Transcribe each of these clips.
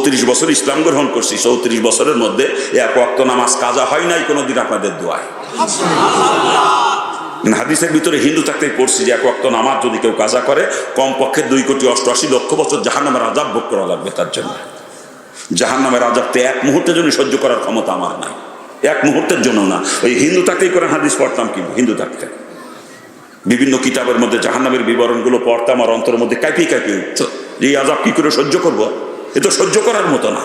34 বছর ইসলাম গ্রহণ করছি, 34 বছরের মধ্যে এক ওয়াক্ত নামাজ কাজা হয় নাই কোনোদিন আপনাদের দোয়ায়। হাদিসের ভিতরে হিন্দু থাকতেই পড়ছি যে এক ওয়াক্ত নামাজ যদি কেউ কাজা করে কমপক্ষে 2,88,00,000 বছর জাহান্নামের আযাব ভোগ করা লাগবে তার জন্য। জাহান্নামের আযাবতে এক মুহূর্তের জন্য সহ্য করার ক্ষমতা আমার নাই, এক মুহূর্তের জন্য না। ওই হিন্দু থাকতেই কোরআন হাদিস পড়তাম, কি হিন্দু থাকতে বিভিন্ন কিতাবের মধ্যে জাহান্নামের বিবরণগুলো পড়তাম, আর অন্তরের মধ্যে কাঁপিয়ে কাঁপিয়ে উঠত যে এই আযাব কি করে সহ্য করবো, এ তো সহ্য করার মতো না।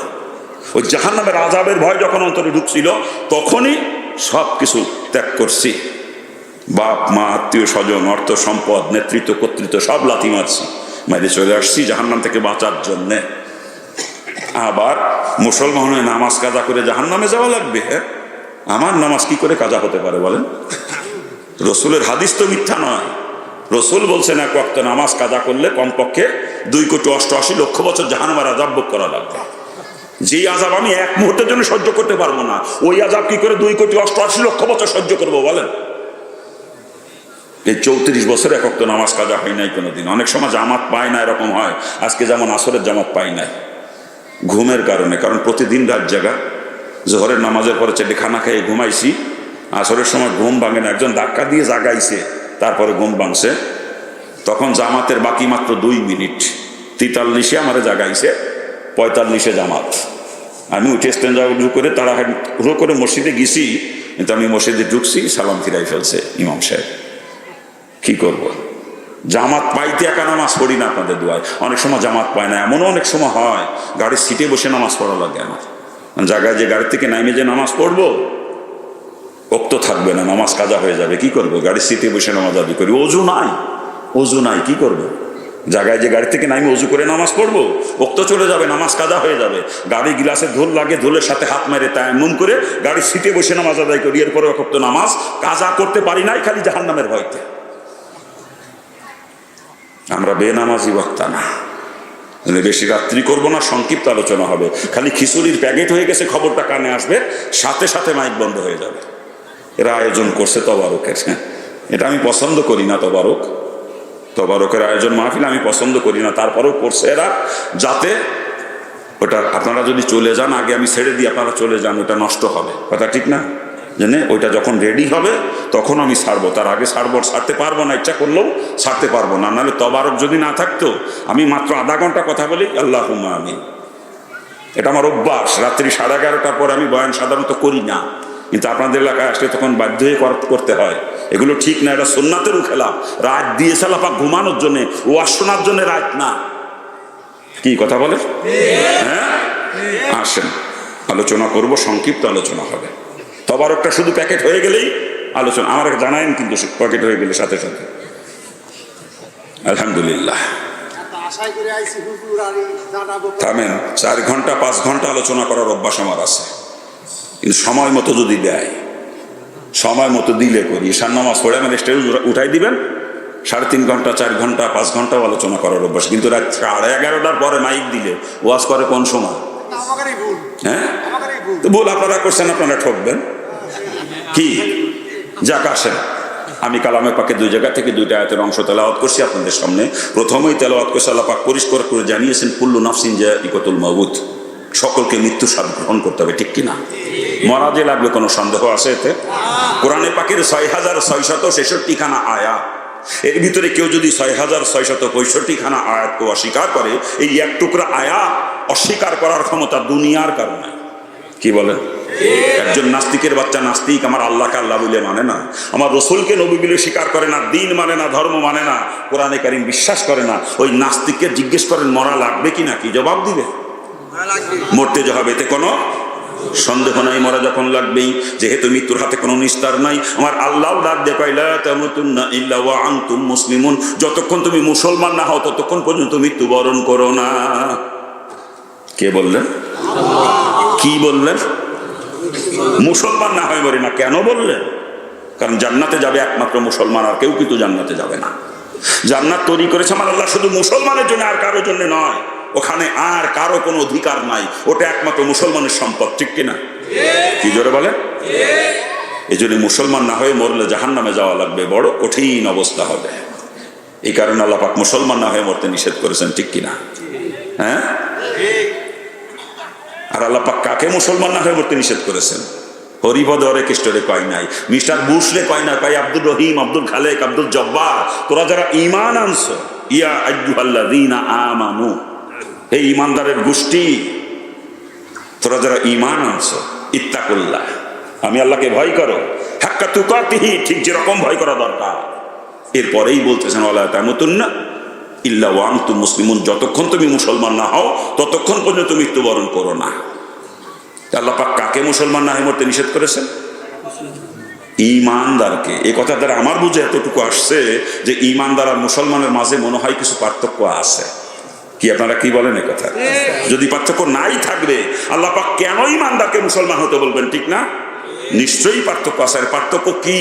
ওই জাহান্নামের আযাবের ভয় যখন অন্তরে ঢুকছিল তখনই সব কিছু ত্যাগ করছি, বাপ মা আত্মীয় স্বজন অর্থ সম্পদ নেতৃত্ব কর্তৃত্ব সব লাথি মারছি, মাইরে চলে আসছি জাহান্নাম থেকে বাঁচার জন্যে। আবার মুসলমান হয়ে নামাজ কাজা করে জাহান্নামে যাওয়া লাগবে? হ্যাঁ, আমার নামাজ কি করে কাজা হতে পারে বলেন? রসুলের হাদিস তো মিথ্যা নয়। রসুল বলছেন এক ওয়াক্ত নামাজ কাজা করলে কমপক্ষে 2,88,00,000 বছর জাহান্নামের আযাব ভোগ করা লাগবে। যেই আযাব আমি এক মুহূর্তের জন্য সহ্য করতে পারবো না, ওই আযাব কি করে 2,88,00,000 বছর সহ্য করবো বলেন? এই 34 বছর এক ওয়াক্ত নামাজ কাজা হয় নাই কোনোদিন। অনেক সময় জামাত পায় না, এরকম হয়। আজকে যেমন আসরের জামাত পাই নাই ঘুমের কারণে, কারণ প্রতিদিন রাত জাগা। জোহরের নামাজের পরে চেটে খানা খেয়ে ঘুমাইছি, আসরের সময় ঘুম ভাঙে না, একজন ধাক্কা দিয়ে জাগাইছে, তারপরে ঘুম ভাঙছে। তখন জামাতের বাকি মাত্র 2 মিনিট, 43-এ আমারে জাগাইছে, 45-এ জামাত। আমি উঠে স্টেঞ্জা করে তাড়াহুড়ো করে মসজিদে গেছি, কিন্তু আমি মসজিদে ঢুকছি, সালাম ফিরাই ফেলছে ইমাম সাহেব। কি করব? জামাত পাইতে একা নামাজ পড়ি না আপনাদের দোয়ায়। অনেক সময় জামাত পায় না, এমনও অনেক সময় হয় গাড়ির সিটে বসে নামাজ পড়া লাগে আমার। জায়গায় যে গাড়ি থেকে নামে যে নামাজ পড়বো ওক্ত থাকবে না, নামাজ কাজা হয়ে যাবে। কি করবো? গাড়ির সিটে বসে নামাজ আদি করি, অজু নাই, কি করবো? জায়গায় যে গাড়ি থেকে নামে অজু করে নামাজ পড়বো, ওক্ত চলে যাবে, নামাজ কাজা হয়ে যাবে। গাড়ি গিলাসে ধুল লাগে, ধুলের সাথে হাত মেরে তায়াম্মুম করে গাড়ির সিটে বসে নামাজ আদায় করি, এরপরে ওক্ত নামাজ কাজা করতে পারি নাই, খালি জাহান্নামের ভয়তে। আমরা বেনামাজি বক্তা না, বেশি রাত্রি করবো না, সংক্ষিপ্ত আলোচনা হবে। খালি খিচুড়ির প্যাকেট হয়ে গেছে খবরটা কানে আসবে, সাথে সাথে মাইক বন্ধ হয়ে যাবে। এরা আয়োজন করছে তবারকের, এটা আমি পছন্দ করি না। তবারকের আয়োজন মাহফিল আমি পছন্দ করি না, তারপরেও করছে এরা, যাতে ওটা আপনারা যদি চলে যান, আগে আমি ছেড়ে দিই, আপনারা চলে যান, ওটা নষ্ট হবে। কথা ঠিক না? জেনে ওইটা যখন রেডি হবে তখন আমি ছাড়বো, তার আগে ছাড়তে পারবো না, ইচ্ছা করলেও ছাড়তে পারবো না। নাহলে তবারক যদি না থাকতো আমি মাত্র আধা ঘন্টা কথা বলি, আল্লাহুম্মা আমিন। এটা আমার অভ্যাস। রাত্রি 11:30টার পর আমি বয়ান সাধারণত করি না, কিন্তু আপনাদের এলাকায় আসলে তখন বাধ্য হয়ে করতে হয়। এগুলো ঠিক না, এটা সুন্নাতেরও খেলাফ। রাত দিয়েছে আল্লাহ পাক ঘুমানোর জন্য, ওয়াজ শোনার জন্য রাত না। কি কথা বলে? হ্যাঁ, আসেন আলোচনা করব, সংক্ষিপ্ত আলোচনা হবে। তবারকটা শুধু প্যাকেট হয়ে গেলেই আলোচনা আমার জানায়েন, কিন্তু প্যাকেট হয়ে গেলে সাথে সাথে আলহামদুলিল্লাহ। থামেন, 4 ঘন্টা 5 ঘন্টা আলোচনা করার অভ্যাস আমার আছে, কিন্তু সময় মতো যদি দেয়, সময় মতো দিলে করি। ঈশান নামাজ পড়ে আমার স্টেজ উঠাই দিবেন, 3.5 ঘন্টা 4 ঘন্টা 5 ঘন্টাও আলোচনা করার অভ্যাস। কিন্তু রাত 11:30টার পরে মাইক দিলে ওয়াজ করে কোন সময়? হ্যাঁ, তো ভুল আপনারা করছেন, আপনারা ঠকবেন। কি যাক, আসেন আমি কালামে পাকে 2 জায়গা থেকে 2টা আয়াতের অংশ তেলাওয়াত করছি আপনাদের সামনে। প্রথমেই তেলাওয়াত করছে, আল্লাহ পাক পরিষ্কার করে জানিয়েছেন, কুল্লু নাফসিন যায়িকাতুল মাউত, সকলকে মৃত্যু স্বাদ গ্রহণ করতে হবে। ঠিক কিনা? মরা যে লাগবে, কোনো সন্দেহ আছে এতে? কোরআনে পাকের 6,666 খানা আয়াত, এর ভিতরে কেউ যদি 6,665 খানা আয়াতকে অস্বীকার করে, এই এক টুকরা আয়াত অস্বীকার করার ক্ষমতা দুনিয়ার কারণে। কি বলেন? একজন নাস্তিকের বাচ্চা নাস্তিক, আমার আল্লাহকে আল্লাহ বলে মানে না, আমার রসুলকে নবী বলে স্বীকার করে না, দিন মানে না, ধর্ম মানে না, কোরআনে কারীম বিশ্বাস করে না, ওই নাস্তিককে জিজ্ঞেস করেন মরা লাগবে কিনা, কি জবাব দিবে? মরতে যে হবে, এতে কোনো সন্দেহ নাই। মরা যখন লাগবেই, যেহেতু মৃত্যুর হাতে কোনো নিস্তার নাই। আমার আল্লাহ ডাক দেখায়, লা তামুতুন্না ইল্লা ওয়া আনতুম মুসলিমুন, যতক্ষণ তুমি মুসলমান না হও ততক্ষণ পর্যন্ত মৃত্যুবরণ করো না। কে বললেন? কি বললেন? মুসলমান না হয় মরে না। কেন বললেন? কারণ জান্নাতে যাবে একমাত্র মুসলমান, আর কেউ কিন্তু জান্নাতে যাবে না। জান্নাত তৈরি করেছে আমার আল্লাহ শুধু মুসলমানের জন্য, আর কারোর জন্য নয়। ওখানে আর কারো কোনো অধিকার নাই, ওটা একমাত্র মুসলমানের সম্পদ। ঠিক কিনা? কি জোরে বলে? এই জন্য মুসলমান না হয়ে মরলে জাহান্নামে যাওয়া লাগবে, বড় কঠিন অবস্থা হবে। এই কারণে আল্লাহ পাক মুসলমান না হয়ে মরতে নিষেধ করেছেন। ঠিক কিনা? হ্যাঁ, আল্লাহ পাক কাকে মুসলমান না হয়ে মরতে নিষেধ করেছেন? হরিপদ হরে কৃষ্ণরে কয় নাই, মিস্টার বুশরে কয় না, কয় আব্দুর রহিম, আব্দুল খালেক, আব্দুল জব্বার, তোরা যারা ঈমান আনছো, ইয়া আইয়ুহাল্লাযীনা আমানু, এই ঈমানদারের গোষ্ঠী, তোরা যারা ঈমান আনছো, ইত্তাকুল্লাহ, আমি আল্লাহকে ভয় করো, হাক্কা তুকাতিহি, ঠিক যেরকম ভয় করা দরকার। এরপরেই বলতেছেন ওয়ালা তামুতুন্না ইল্লা ওয়া আনতুম মুসলিমুন, যতক্ষণ তুমি মুসলমান না হও ততক্ষণ পর্যন্ত মৃত্যুবরণ করো না। আল্লাহ পাক কাকে মুসলমান না হয়ে মরতে নিষেধ করেছেন? ঈমানদারকে। এই কথা দ্বারা আমার বুঝে এতটুকু আসছে যে ঈমানদার আর মুসলমানের মাঝে মনে হয় কিছু পার্থক্য আছে। কি আপনারা কি বলেন এই কথা? যদি পার্থক্য নাই থাকবে আল্লাহ পাক কেন ঈমানদারকে মুসলমান হতে বলবেন? ঠিক না? নিশ্চয়ই পার্থক্য আছে। আর পার্থক্য কি?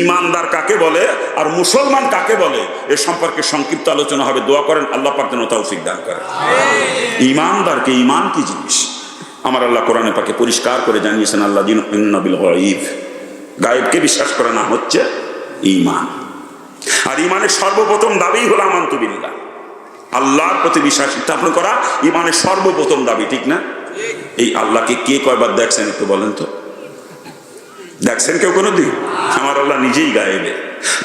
ঈমানদার কাকে বলে আর মুসলমান কাকে বলে এ সম্পর্কে সংক্ষিপ্ত আলোচনা হবে। দোয়া করেন আল্লাহ পাক যেন তৌফিক দান করেন। ঈমানদারকে, ঈমান কি জিনিস আমার আল্লাহ কোরআনে পাকে পরিষ্কার করে জানিয়েছেন, আল্লাযীনা ইউমিনুনা বিল গায়ব, গায়েবকে বিশ্বাস করা না হচ্ছে ঈমান। আর ঈমানের সর্বপ্রথম দাবি হলো আমানতু বিল্লাহ, আল্লাহর প্রতি বিশ্বাস স্থাপন করা ঈমানের সর্বপ্রথম দাবি। ঠিক না? এই আল্লাহকে কে কয়বার দেখছেন একটু বলেন তো? দেখছেন কেউ কোনোদিন? আমার আল্লাহ নিজেই গায়েবে,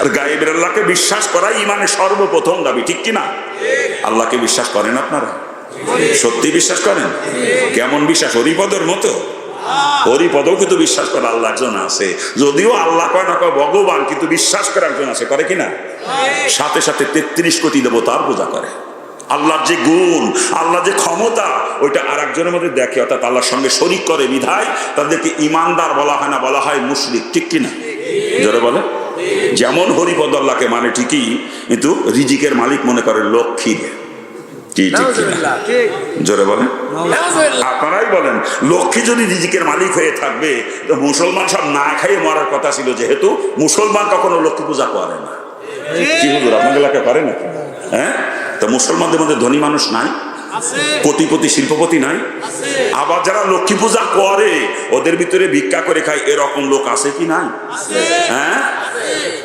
আর গায়েবের আল্লাহকে বিশ্বাস করা ঈমানের সর্বপ্রথম দাবি। ঠিক কিনা? আল্লাহকে বিশ্বাস করেন আপনারা? সত্যি বিশ্বাস করেন? কেমন বিশ্বাস? হরিপদের মতো? হরিপদও কিন্তু বিশ্বাস করে আল্লাহ একজন আছে, যদিও আল্লাহ কয় না কয় ভগবান, কিন্তু বিশ্বাস করে একজন আছে। করে কিনা? সাথে সাথে 33 কোটি দেবতার পূজা করে। আল্লাহর যে গুণ, আল্লাহ যে ক্ষমতা, ওইটা আর একজনের মধ্যে দেখে, অর্থাৎ আল্লাহর সঙ্গে শরীক করে বিধায় তাদেরকে ঈমানদার বলা হয় না, বলা হয় মুশরিক। ঠিক কিনা? জোরে বলে। যেমন হরিপদ আল্লাহকে মানে ঠিকই, কিন্তু রিজিকের মালিক মনে করে লক্ষ্মী। কি ঠিক কিনা? জোরে বলেন। আপনারাই বলেন, লক্ষ্মী যদি রিজিকের মালিক হয়ে থাকবে তো মুসলমান সব না খাইয়ে মরার কথা ছিল, যেহেতু মুসলমান কখনো লক্ষ্মী পূজা করে না। কি হুজুর আপনাদের এলাকায় করে না? হ্যাঁ, তো মুসলমানদের মধ্যে ধনী মানুষ নাই? কোটিপতি শিল্পপতি নাই? আবার যারা লক্ষ্মী পূজা করে ওদের ভিতরে ভিক্ষা করে খায়, এরকম লোক আছে কি নাই? হ্যাঁ,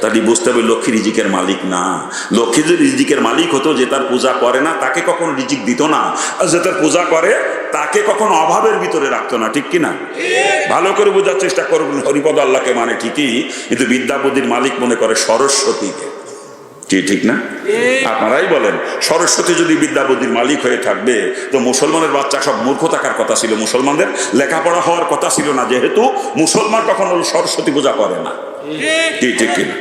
তাহলে বুঝতে হবে লক্ষ্মী রিজিকের মালিক না। লক্ষ্মী যদি রিজিকের মালিক হতো, যে তার পূজা করে না তাকে কখনো রিজিক দিত না, আর যে তার পূজা করে তাকে কখনো অভাবের ভিতরে রাখতো না। ঠিক কিনা? ভালো করে বোঝার চেষ্টা করবেন। হরিপদ আল্লাহকে মানে ঠিকই, কিন্তু বিদ্যা বুদ্ধির মালিক মনে করে সরস্বতীকে। কি ঠিক না? আপনারাই বলেন, সরস্বতী যদি বিদ্যা বুদ্ধির মালিক হয়ে থাকবে তো মুসলমানের বাচ্চা সব মূর্খ থাকার কথা ছিল, মুসলমানদের লেখাপড়া হওয়ার কথা ছিল না, যেহেতু মুসলমান কখনো সরস্বতী পূজা করে না। কি ঠিক কিনা?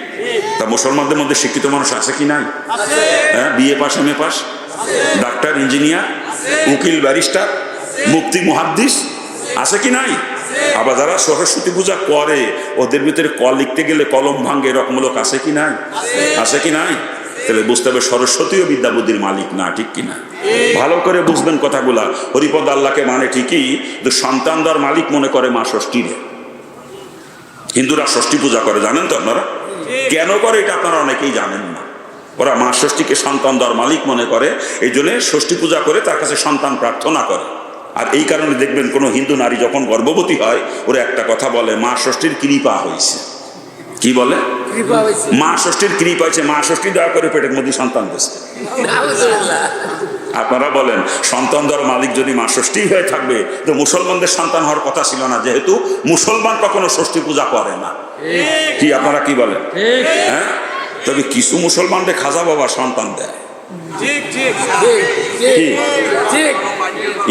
তা মুসলমানদের মধ্যে শিক্ষিত মানুষ আছে কি নাই? হ্যাঁ, BA pass, MA pass, doctor, engineer, উকিল, ব্যারিস্টার, মুফতি, মুহাদ্দিস আছে কি নাই? আবার যারা সরস্বতী পূজা করে ওদের ভিতরে ক লিখতে গেলে কলম ভাঙ্গে, এরকম লোক আছে কি নাই? আছে কি নাই? তাহলে বুঝতে হবে সরস্বতীও বিদ্যা বুদ্ধির মালিক না। ঠিক কিনা? ভালো করে বুঝবেন কথাগুলা। হরিপদ আল্লাহকে মানে ঠিকই, কিন্তু সন্তান দেওয়ার মালিক মনে করে মা ষষ্ঠীরে। হিন্দুরা ষষ্ঠী পূজা করে, জানেন তো আপনারা? কেন করে এটা আপনারা অনেকেই জানেন না। ওরা মা ষষ্ঠীকে সন্তান দেওয়ার মালিক মনে করে, এই জন্য ষষ্ঠী পূজা করে তার কাছে সন্তান প্রার্থনা করে। আর এই কারণে দেখবেন কোনো হিন্দু নারী যখন গর্ভবতী হয় ওরা একটা কথা বলে, মা ষষ্ঠীর কৃপা হয়েছে। কি বলে? মা ষষ্ঠীর কৃপা হয়েছে, মা ষষ্ঠী দয়া করে পেটের মধ্যে সন্তান দিয়েছে। আপনারা বলেন, সন্তান দেওয়ার মালিক যদি মা ষষ্ঠী হয়ে থাকবে তো মুসলমানদের সন্তান হওয়ার কথা ছিল না, যেহেতু মুসলমান কখনো ষষ্ঠী পূজা করে না। কি আপনারা কি বলেন? হ্যাঁ, তবে কিছু মুসলমানদের খাজা বাবা সন্তান দেয়।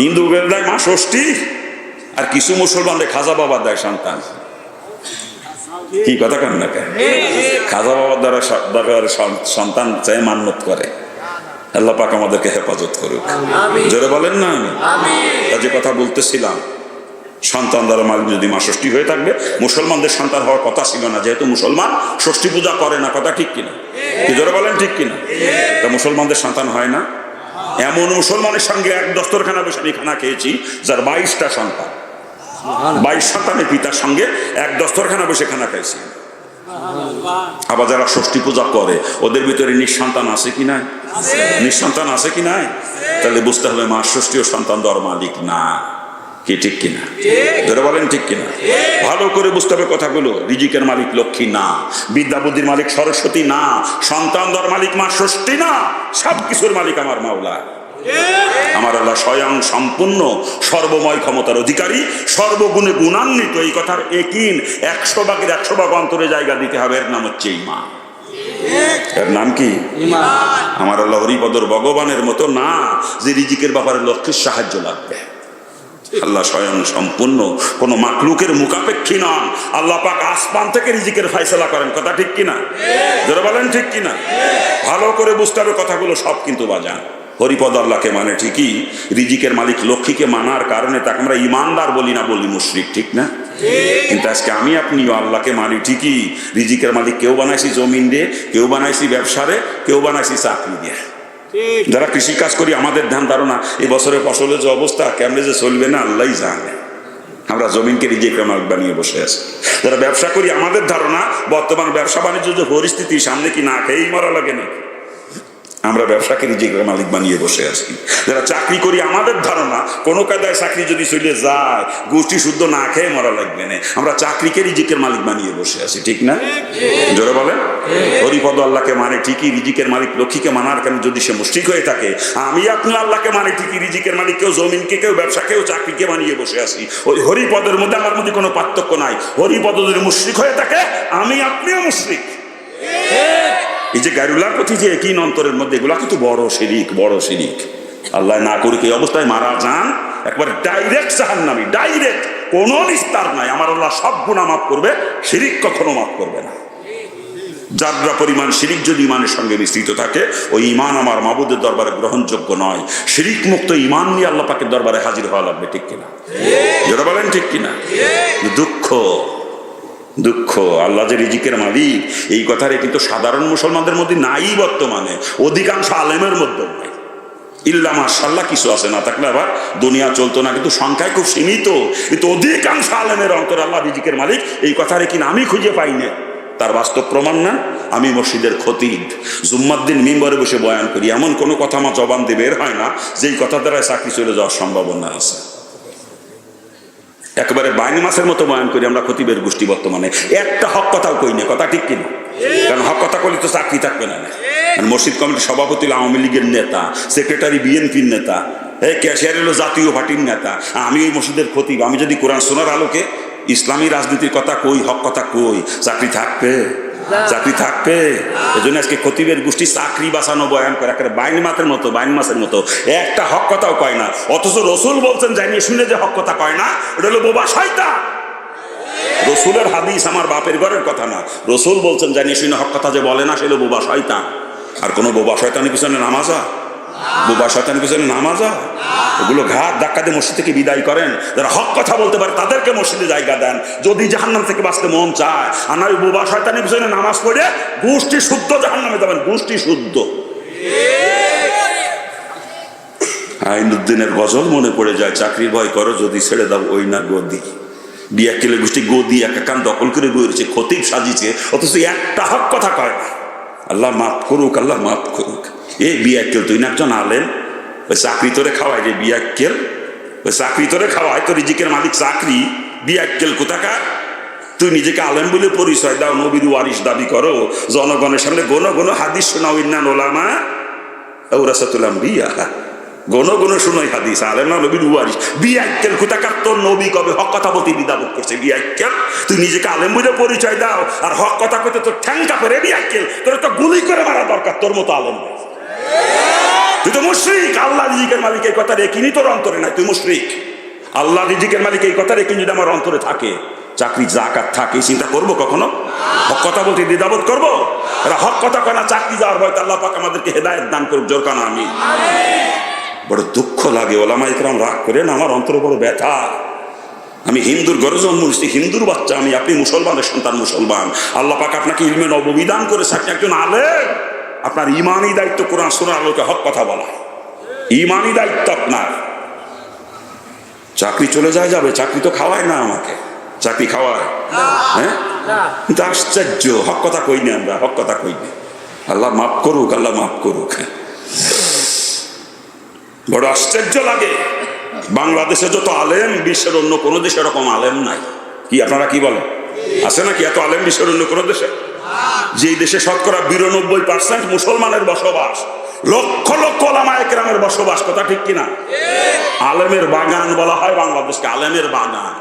হিন্দুদের দেয় মা ষষ্ঠী, আর কিছু মুসলমানদের খাজা বাবা দেয় সন্তান। কি কথা কেন না? খাজা বাবার দ্বারা সন্তান চাই মান্যত করে। আল্লাহ পাক আমাদেরকে হেফাজত করুক। জোরে বলেন না? যে কথা বলতেছিলাম, সন্তান দ্বারা মালিক যদি মা ষষ্ঠী হয়ে থাকবে, মুসলমানদের সন্তান হওয়ার কথা ছিল না, যেহেতু মুসলমান ষষ্ঠী পূজা করে না। কথা ঠিক কিনা? কি জোরে বলেন, ঠিক কিনা? তা মুসলমানদের সন্তান হয় না। এমন মুসলমানের সঙ্গে এক দস্তরখানা বসে আমি খানা খেয়েছি যার 22টা সন্তান, 22 সন্তানের পিতার সঙ্গে এক দস্তরখানা বসে খানা খাইছি। আবার যারা ষষ্ঠী পূজা করে ওদের ভিতরে নিঃসন্তান আছে কি নাই? নিঃসন্তান আছে কি নাই? তাহলে বুঝতে হবে মা ষষ্ঠীও সন্তান দেওয়ার মালিক না। কি ঠিক কিনা? যারা বলেন ঠিক কিনা? ভালো করে বুঝতে হবে কথাগুলো। রিজিকের মালিক লক্ষ্মী না, বিদ্যা বুদ্ধির মালিক সরস্বতী না, সন্তান দেওয়ার মালিক মা ষষ্ঠী না, সব কিছুর মালিক আমার মাওলা। আমার আল্লাহ স্বয়ং সম্পূর্ণ সর্বময় ক্ষমতার অধিকারী, সর্বগুণে গুণান্বিত। এই কথার একিন 100 ভাগের 100 ভাগ অন্তরে জায়গা দিতে হবে। এর নাম হচ্ছে ঈমান। এর নাম কি? ঈমান। আমার আল্লাহ হরিপদর ভগবানের মতো না যে রিজিকের ব্যাপারে লক্ষ্যের সাহায্য লাগবে। আল্লাহ স্বয়ং সম্পূর্ণ, কোন মাকলুকের মুখাপেক্ষী নন। আল্লাহ পাক আসমান থেকে রিজিকের ফয়সালা করেন। কথা ঠিক কিনা? যারা বলেন ঠিক কিনা? ভালো করে বুঝতে হবে কথাগুলো সব কিন্তু বাজান। হরিপদ আল্লাহকে মানে ঠিকই, রিজিকের মালিক লক্ষ্মীকে মানার কারণে তাকে আমরা ইমানদার বলি না, বলি মুশরিক, ঠিক না? কিন্তু আজকে আমি আপনিও আল্লাহকে মানি ঠিকই, রিজিকের মালিক কেউ বানাইছি জমিন দিয়ে, কেউ বানাইছি ব্যবসারে, কেউ বানাইছি চাকরি দিয়ে। যারা কৃষি কাজ করি আমাদের ধ্যান ধারণা এই বছরের ফসলের যে অবস্থা কেমনে যে চলবে না আল্লাহই জানে। আমরা জমিনকে রিজিকের মালিক বানিয়ে বসে আছি। যারা ব্যবসা করি আমাদের ধারণা বর্তমান ব্যবসা বাণিজ্য যে পরিস্থিতি, সামনে কি না খেয়েই মরা লাগে না, আমরা ব্যবসাকে রিজিকের মালিক বানিয়ে বসে আছি। যারা চাকরি করি আমাদের ধারণা কোনো কায়দায় চাকরি যদি চলে যায় গোষ্ঠী শুদ্ধ না খেয়ে মরা লাগবে না, আমরা চাকরিকে রিজিকের মালিক বানিয়ে বসে আছি, ঠিক না? জোরে বলেন। হরিপদ আল্লাহকে মানে ঠিকই, রিজিকের মালিক লক্ষ্মীকে মানার কারণে যদি সে মুশরিক হয়ে থাকে, আমি আপনি আল্লাহকে মানে ঠিকই, রিজিকের মালিক কেউ জমিনকে, কেউ ব্যবসা, কেউ চাকরিকে বানিয়ে বসে আছি। ওই হরিপদের মধ্যে আমার মধ্যে কোনো পার্থক্য নাই। হরিপদ যদি মুশরিক হয়ে থাকে, আমি আপনিও মুশরিক। এই যে গায়রুল্লাহর প্রতি যে একই অন্তরের মধ্যে, এগুলা কিন্তু বড় শিরিক, বড় শিরিক। আল্লাহ না করুক এই অবস্থায় মারা যান, একবার ডাইরেক্ট জাহান্নামী, ডাইরেক্ট, কোনো নিস্তার নাই। আমার আল্লাহ সব গুনাহ মাফ করবে, শিরিক কখনো মাফ করবে না। যারা পরিমাণ শিরিক যদি ইমানের সঙ্গে মিশ্রিত থাকে, ওই ইমান আমার মাবুদের দরবারে গ্রহণযোগ্য নয়। শিরিক মুক্ত ইমান নিয়ে আল্লাহ পাকের দরবারে হাজির হওয়া লাগবে, ঠিক কিনা? যারা বলেন ঠিক কিনা? দুঃখ, দুঃখ আল্লাহ যে রিজিকের মালিক, এই কথাটা কিন্তু সাধারণ মুসলমানদের মধ্যে নাই বর্তমানে, অধিকাংশ আলেমের মধ্যে নাই। ইল্লা মাশাআল্লাহ কিছু আছে, না থাকলে আবার দুনিয়া চলতো না, কিন্তু সংখ্যায় খুব সীমিত। কিন্তু অধিকাংশ আলেমের অন্তর আল্লাহ রিজিকের মালিক, এই কথাটা কিনা আমি খুঁজে পাই না। তার বাস্তব প্রমাণ না, আমি মসজিদের খতিব, জুম্মার দিন মিম্বরে বসে বয়ান করি, এমন কোনো কথা আমার জবান দিয়ে বের হয় না যেই কথা দ্বারা চাকরি চলে যাওয়ার সম্ভাবনা আছে। একেবারে বাইনি মাসের মতো বয়ান করি আমরা খতিবের গোষ্ঠী বর্তমানে, একটা হক কথাও কই না। কথা ঠিক কিনা? কারণ হক কথা কইলে তো চাকরি থাকবে না। মসজিদ কমিটির সভাপতি আওয়ামী লীগের নেতা, সেক্রেটারি বিএনপির নেতা, ক্যাশিয়ার হলো জাতীয় পার্টির নেতা, আমি ওই মসজিদের খতিব। আমি যদি কোরআন শোনার আলোকে ইসলামী রাজনীতির কথা কই, হক কথা কই, চাকরি থাকবে? চাকরি থাকবে? এই জন্য আজকে খতিবের গোষ্ঠী চাকরি বাঁচানো বয়ান করে, একেবারে বাইন মাসের মতো, বাইন মাসের মতো, একটা হক কথাও কয় না। অথচ রসুল বলছেন জানিয়ে শুনে যে হক কথা কয় না, এটা হলো বোবা শয়তান। রসুলের হাদিস আমার বাপের ঘরের কথা না, রসুল বলছেন জানিয়ে শুনে হক কথা যে বলে না, সে হলো বোবা শয়তান। আর কোনো বোবা শয়তানের পিছনে নামাজা, বোবা শয়তানের পিছনে নামাজা, এগুলো ঘাট ধাক্কা দিয়ে মসজিদ থেকে বিদায় করেন। যারা হক কথা বলতে পারে তাদেরকে মসজিদে জায়গা দেন, যদি জাহান্নাম থেকে বাঁচতে মন চায়। আর না, বোবা শয়তানের পিছনে নামাজ পড়ে গোষ্ঠী শুদ্ধ জাহান্নামে যাবেন, গোষ্ঠী শুদ্ধ। আইনুদ্দিনের গজল মনে পড়ে যায়, চাকরির ভয় করো যদি ছেড়ে দাও ওই না গদি। বিয়াক্কেলের গোষ্ঠী গদি একটা কান দখল করে বই রয়েছে, খতিব সাজিছে, অথচ একটা হক কথা কয় না। আল্লাহ মাফ করুক, আল্লাহ মাফ করুক। এ বিয়াক্কেল, তুই না একজন আলেম, ওই চাকরি তোরে খাওয়ায় রে বিয়াক্কেল, ওই চাকরি তোরে খাওয়ায়, তো রিজিকের মালিক চাকরি। বিয়াক্কেল কোথাকার? তুই নিজেকে আলেম বলে পরিচয় দাও, নবীর ওয়ারিস দাবি করো, জনগণের সামনে গণ গণ হাদিস শোনাও, ইন্নান ওলামা ওরাসাতুল আম্বিয়া, গণ গণ শোনাই হাদিস, আলেম না নবীর ওয়ারিস। বিয়াক্কেল কোথাকার? তোর নবী কবে হক কথা বলতে দ্বিধাবোধ করছে? বিয়াক্কেল, তুই নিজেকে আলেম বলে পরিচয় দাও, আর হক কথা কইতে তোর ঠ্যাং কাপড়ে। বিয়াক্কেল, তোর তো গুলি করে মারা দরকার, তোর মতো আলেম। তুই তো মুশরিক। আল্লাহ রিজিকের মালিক এই কথা রেখিনি তোর অন্তরে নাই, তুই মুশরিক। আল্লাহ রিজিকের মালিক এই কথা রেখিনি যদি আমার অন্তরে থাকে, চাকরি জাকাত থাকে, চিন্তা করবো কখনো? হক কথা বলতে দ্বিধাবোধ করবো? এরা হক কথা কয় না, চাকরি যাওয়ার ভয়। আল্লাহ পাক আমাদেরকে হেদায়েত দান করুক, জোর কানা আমিন। বড় দুঃখ লাগে, ওলামা ইকরাম রাগ করেন, আমার অন্তরে বড় ব্যথা। আমি হিন্দুর ঘরে জন্ম নিয়েছি, হিন্দুর বাচ্চা আমি, আপনি মুসলমানের সন্তান, মুসলমান। আল্লাহ পাক আপনাকে ইলমে নববী দান করেছে, আপনি একজন আলেম। আপনার ইমানি দায়িত্ব কোরআন শোনার আলোকে হক কথা বলা, ইমানি দায়িত্ব আপনার। চাকরি চলে যায় যাবে, চাকরি তো খাওয়ায় না আমাকে, চাকরি খাওয়ায়? হ্যাঁ, কিন্তু আশ্চর্য, হক কথা কই না আমরা, হক কথা কই না। আল্লাহ মাফ করুক, আল্লাহ মাফ করুক। বড় আশ্চর্য লাগে, বাংলাদেশে যত আলেম, বিশ্বের অন্য কোনো দেশে এরকম আলেম নাই। কি আপনারা কি বলেন? আছে নাকি এত আলেম বিশ্বের অন্য কোনো দেশে? যে দেশে শতকরা 92% মুসলমানের বসবাস, লক্ষ লক্ষ ওলামায়ে কেরামের বসবাস, কথা ঠিক কিনা? আলেমের বাগান বলা হয় বাংলাদেশকে, আলেমের বাগান।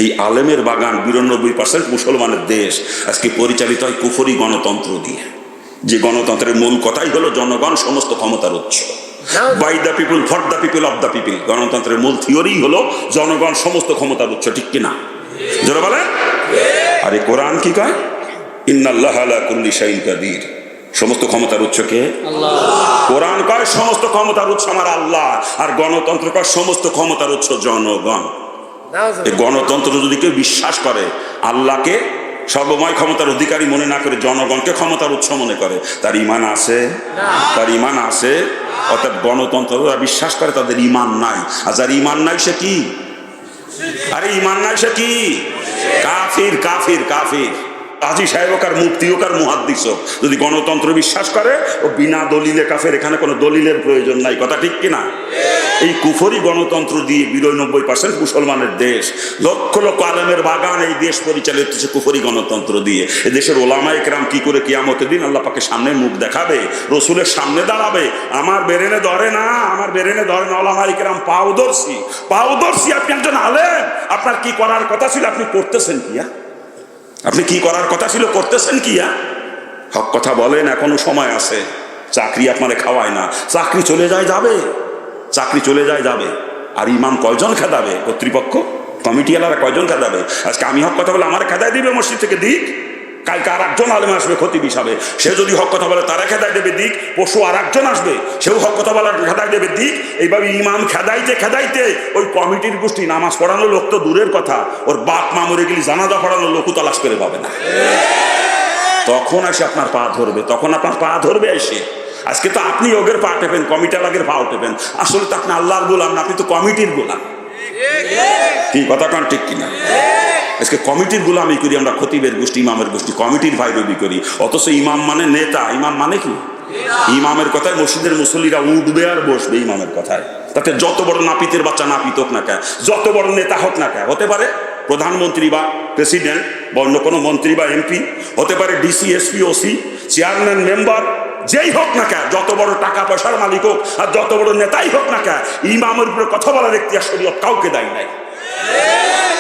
এই আলেমের বাগান 92% মুসলমানের দেশ আজকে পরিচালিত হয় কুফরি গণতন্ত্র দিয়ে, যে গণতন্ত্রের মূল কথাই হলো জনগণ সমস্ত ক্ষমতার উৎস, by the people for the people of the people. গণতন্ত্রের মূল থিওরি হলো জনগণ সমস্ত ক্ষমতার উৎস, ঠিক কিনা? জোরে বলেন। আরে কোরআন কি কয়? ইন্নাল্লাহা আলা কুল্লি শাইইন কাদির। সমস্ত ক্ষমতার উৎস কে? আল্লাহ। কোরআন কয় সমস্ত ক্ষমতার উৎস আমার আল্লাহ, আর গণতন্ত্র কয় সমস্ত ক্ষমতার উৎস জনগণ। এই গণতন্ত্র যদি কেউ বিশ্বাস করে, আল্লাহকে সর্বময় ক্ষমতার অধিকারী মনে না করে জনগণকে ক্ষমতার উৎস মনে করে, তার ঈমান আছে? তার ঈমান আছে। অর্থাৎ গণতন্ত্র যারা বিশ্বাস করে তাদের ঈমান নাই, আর যার ঈমান নাই সে কি? আরে ঈমান নাই সে কি? কাফির, কাফির, কাফির। হাজী সাহেব হোক আর মুফতি হোক আর মুহাদ্দিস হোক, যদি গণতন্ত্র বিশ্বাস করে ও বিনা দলিলে কাফের, এখানে কোনো দলিলের প্রয়োজন নাই, কথা ঠিক কিনা? এই কুফরি গণতন্ত্র দিয়ে 92% মুসলমানের দেশ, লক্ষ লক্ষ আলেমের বাগান, এই দেশ পরিচালিত হচ্ছে কুফরি গণতন্ত্র দিয়ে। এ দেশের ওলামায়ে কেরাম কি করে কিয়ামতের দিন আল্লাহ পাকের সামনে মুখ দেখাবে, রসুলের সামনে দাঁড়াবে? আমার বেরেনে ধরে না, আমার বেরেনে ধরে না। ওলামায়ে কেরাম পাউদর্শী, পাউদর্শী। আপনি একজন আলেম, আপনার কি করার কথা ছিল আপনি করতেছেন কি? আপনি কি করার কথা ছিল করতেছেন কি? হক কথা বলেন, এখনো সময় আছে। চাকরি আপনারে খাওয়ায় না, চাকরি চলে যায় যাবে, চাকরি চলে যায় যাবে। আর ইমাম কয়জন খেদাবে? কর্তৃপক্ষ কমিটিওয়ালারা কয়জন খেদাবে? আজকে আমি হক কথা বলে আমার খেদায় দিবে মসজিদ থেকে, দিক। কালকে আর একজন আলেম আসবে খতিব হিসাবে, সে যদি হক কথা বলে তারা খেদায় দেবে, দিক। পরশু আর একজন আসবে, সেও হক কথা বলার খেদায় দেবে, দিক। এইভাবে ইমাম খেদাইতে খেদাইতে ওই কমিটির গোষ্ঠী, নামাজ পড়ানোর লোক তো দূরের কথা, ওর বাপ মা মরে গেলে জানাজা পড়ানোর লোকও তালাশ করে পাবে না। তখন এসে আপনার পা ধরবে, তখন আপনার পা ধরবে এসে। আজকে তো আপনি ওগের পা টেপেন, কমিটির আগের পাও টেপেন, আসলে তো আপনি আল্লাহর গোলাম না, আপনি তো কমিটির গোলাম। কি কথা কান ঠিক কিনা? আজকে কমিটির গোলামি করি আমরা, খতিবের গোষ্ঠী, ইমামের গোষ্ঠী, কমিটির ভাইরবি করি। অথচ ইমাম মানে নেতা, ইমাম মানে কি? ইমামের কথায় মসজিদের মুসল্লিরা উঠবে আর বসবে ইমামের কথায়। তাতে যত বড় নাপিতের বাচ্চা নাপিত হোক না কেন, যত বড় নেতা হোক না কেন, হতে পারে প্রধানমন্ত্রী বা প্রেসিডেন্ট বা অন্য কোনো মন্ত্রী বা এমপি, হতে পারে DC, SP, OC, chairman, member, যেই হোক না কেন, যত বড় টাকা পয়সার মালিক হোক আর যত বড় নেতাই হোক না কেন, ইমামের উপরে কথা বলার এখতিয়ার শরীয়ত কাউকে দেয় নাই।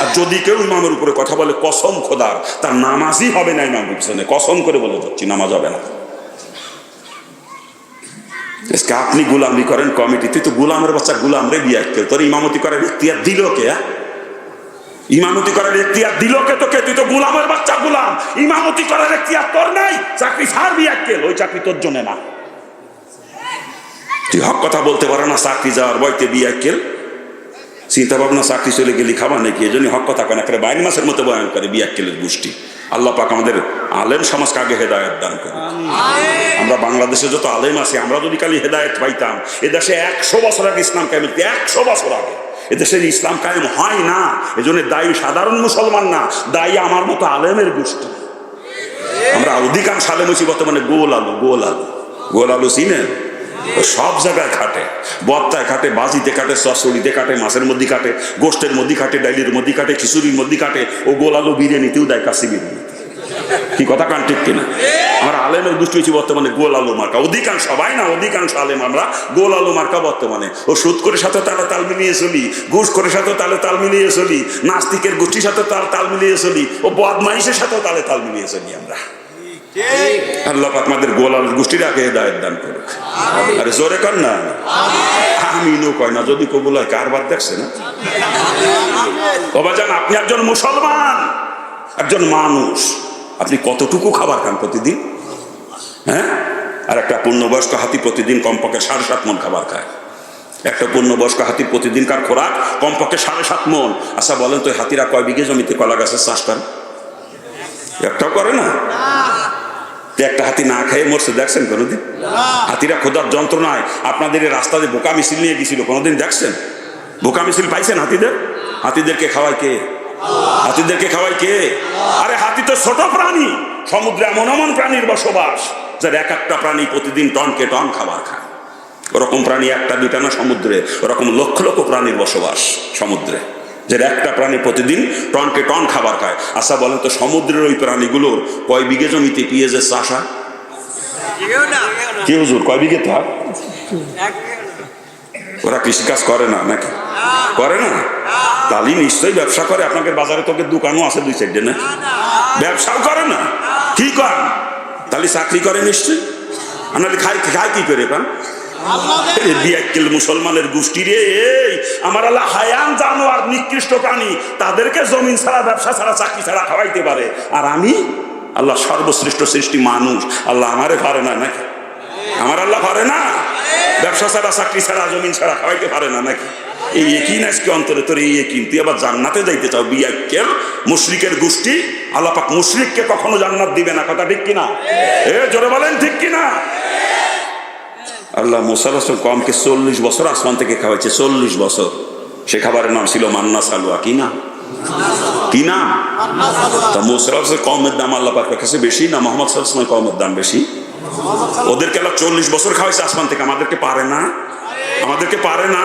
আর যদি কেউ ইমামের উপরে কথা বলে, কসম খোদার, তার নামাজই হবে না। ইমামের পিছনে কসম করে বলে যাচ্ছি, নামাজ হবে না। আপনি গোলামি করেন কমিটি, তুই তো গোলামের বাচ্চা, গোলাম রে বিয়া কে? তোর ইমামতি করার এখতিয়ার দিল কে? ইমামতি করার এখতিয়ার দিল কে তোকে? তুই তো গোলামের বাচ্চা, গোলাম। ইমামতি করার এখতিয়ার তোর নাই, চাকরি ছাড়, বিয়া কে? ওই চাকরি তোর জন্য না। তুই হক কথা বলতে পারো না, চাকরি যাওয়ার বইতে বিয়া কে? চিন্তা ভাবনা, চাকরি চলে গেলি খাবার নাকি? এই জন্য হক কথা কেন করে বাইন মাসের মতো বয়ান করে বিয়াক্কেলের গোষ্ঠী। আল্লাহ পাক আমাদের আলেম সমাজকে আগে হেদায়েত দান করে। আমরা বাংলাদেশে যত আলেম আছি, আমরা যদি খালি হেদায়েত পাইতাম, এদেশে 100 বছর আগে ইসলাম কায়েম, 100 বছর আগে এদেশের ইসলাম কায়েম হয় না। এজন্য দায়ী সাধারণ মুসলমান না, দায়ী আমার মতো আলেমের গোষ্ঠী। আমরা অধিকাংশ আলেম হচ্ছি বর্তমানে গোল আলু, গোল আলু, গোল আলু চিনেন? সব জায়গায় খাটে, বত্তায় খাটে, বাজিতে খাটে, চচড়িতে খাটে, মাছের মধ্যে খাটে, গোষ্ঠের মধ্যে খাটে, ডাইলির মধ্যে খাটে, খিচুড়ির মধ্যে খাটে, ও গোল আলু বিরিয়ানিতেও দেয়, কাশি বিরিয়ানি। কি কথা কান ঠিক কিনা? আমরা আলেমের গোষ্ঠী হচ্ছি বর্তমানে গোল আলু মার্কা। অধিকাংশ, সবাই না, অধিকাংশ আলেম আমরা গোল আলু মার্কা বর্তমানে। ও সুদ করে সাথে তালে তাল মিলিয়ে চলি, ঘুষ করে সাথে তালে তাল মিলিয়ে চলি, নাস্তিকের গোষ্ঠীর সাথে তাল মিলিয়ে চলি, ও বদমাইশের সাথেও তালে তাল মিলিয়ে চলি আমরা। আল্লাহ আপনাদের গোলাল গোষ্ঠীর আগে হেদায়েত দান করুক। আরে জোরে কর না, আমিনও কয় না। যদি কবুল হয়, কারবার দেখছে না? বাবা জান, আপনি একজন মুসলমান, একজন মানুষ, আপনি কতটুকু খাবার খান প্রতিদিন? হ্যাঁ, আর একটা পূর্ণবয়স্ক হাতি প্রতিদিন কমপক্ষে 7.5 মণ খাবার খায়। একটা পূর্ণবয়স্ক হাতির প্রতিদিনকার খোরাক কমপক্ষে 7.5 মণ। আচ্ছা বলেন তো, হাতিরা কয় বিঘে জমিতে কলা গাছের চাষ করে? একটাও করে না। একটা হাতি না খেয়ে মরছে দেখছেন কোনোদিন? হাতিরা খোদার যন্ত্রণায় আপনাদের রাস্তা দিয়ে বোকা মিছিল নিয়ে গেছিল, কোনোদিন দেখছেন? বোকা মিছিল পাইছেন হাতিদের? হাতিদেরকে খাওয়ায় কে? হাতিদেরকে খাওয়ায় কে? আরে হাতি তো ছোট প্রাণী, সমুদ্রে এমন এমন প্রাণীর বসবাস যার এক একটা প্রাণী প্রতিদিন টনকে টন খাবার খায়। ওরকম প্রাণী একটা দুইটা না সমুদ্রে, ওরকম লক্ষ লক্ষ প্রাণীর বসবাস সমুদ্রে, যে একটা প্রাণী প্রতিদিন টনকে টন খাবার খায়। আচ্ছা বলেন তো, সমুদ্রের ওই প্রাণীগুলোর কয় বিঘে জমিতে পেঁয়াজের চাষ হয়? কি হুজুর কয় বিঘে থাক? ওরা কৃষিকাজ করে না নাকি? করে না? তাহলে নিশ্চয়ই ব্যবসা করে। আপনাদের বাজারে তোকে দোকানও আছে দুই সাইডে, না? ব্যবসাও করে না? কি কর? তাহলে চাকরি করে নিশ্চয়ই। আপনাদের খাই কি করে কান? মুসলমানের গোষ্ঠী রে, এই আমার আল্লাহ হায়ান জানোয়ার নিকৃষ্ট প্রাণী, তাদেরকে জমিন ছাড়া ব্যবসা ছাড়া চাকরি ছাড়া খাওয়াইতে পারে, আর আমি আল্লাহ সর্বশ্রেষ্ঠ সৃষ্টি মানুষ, আল্লাহ আমারে পারে না নাকি? আমার আল্লাহ পারে না? ব্যবসা ছাড়া চাকরি ছাড়া জমিন ছাড়া খাওয়াইতে পারে না নাকি? এই একিন আজকে অন্তরে তোর, এই একিন তুই আবার জান্নাতে যাইতে চাও? বিয়াক্কেল মুশরিকের গোষ্ঠী, আল্লাহ পাক মুশরিককে কখনো জান্নাত দিবে না। কথা ঠিক কিনা? জোরে বলেন ঠিক কিনা? আল্লাহ মুসা আলাইহিস সালাম কমকে 40 বছর আসমান থেকে খাওয়াইছে, 40 বছর। সে খাবারের নাম ছিল মান্না সালওয়া। কি নাম? কি নাম? তা মুসা আলাইহিস সালাম কওমের দাম আল্লাহ পাকের কাছে বেশি না মুহাম্মদ সাল্লাল্লাহু আলাইহি ওয়াসাল্লামের কওমের দাম বেশি? ওদেরকে আল্লাহ 40 বছর খাওয়াইছে আসমান থেকে, আমাদেরকে পারে না? আমাদেরকে পারে না?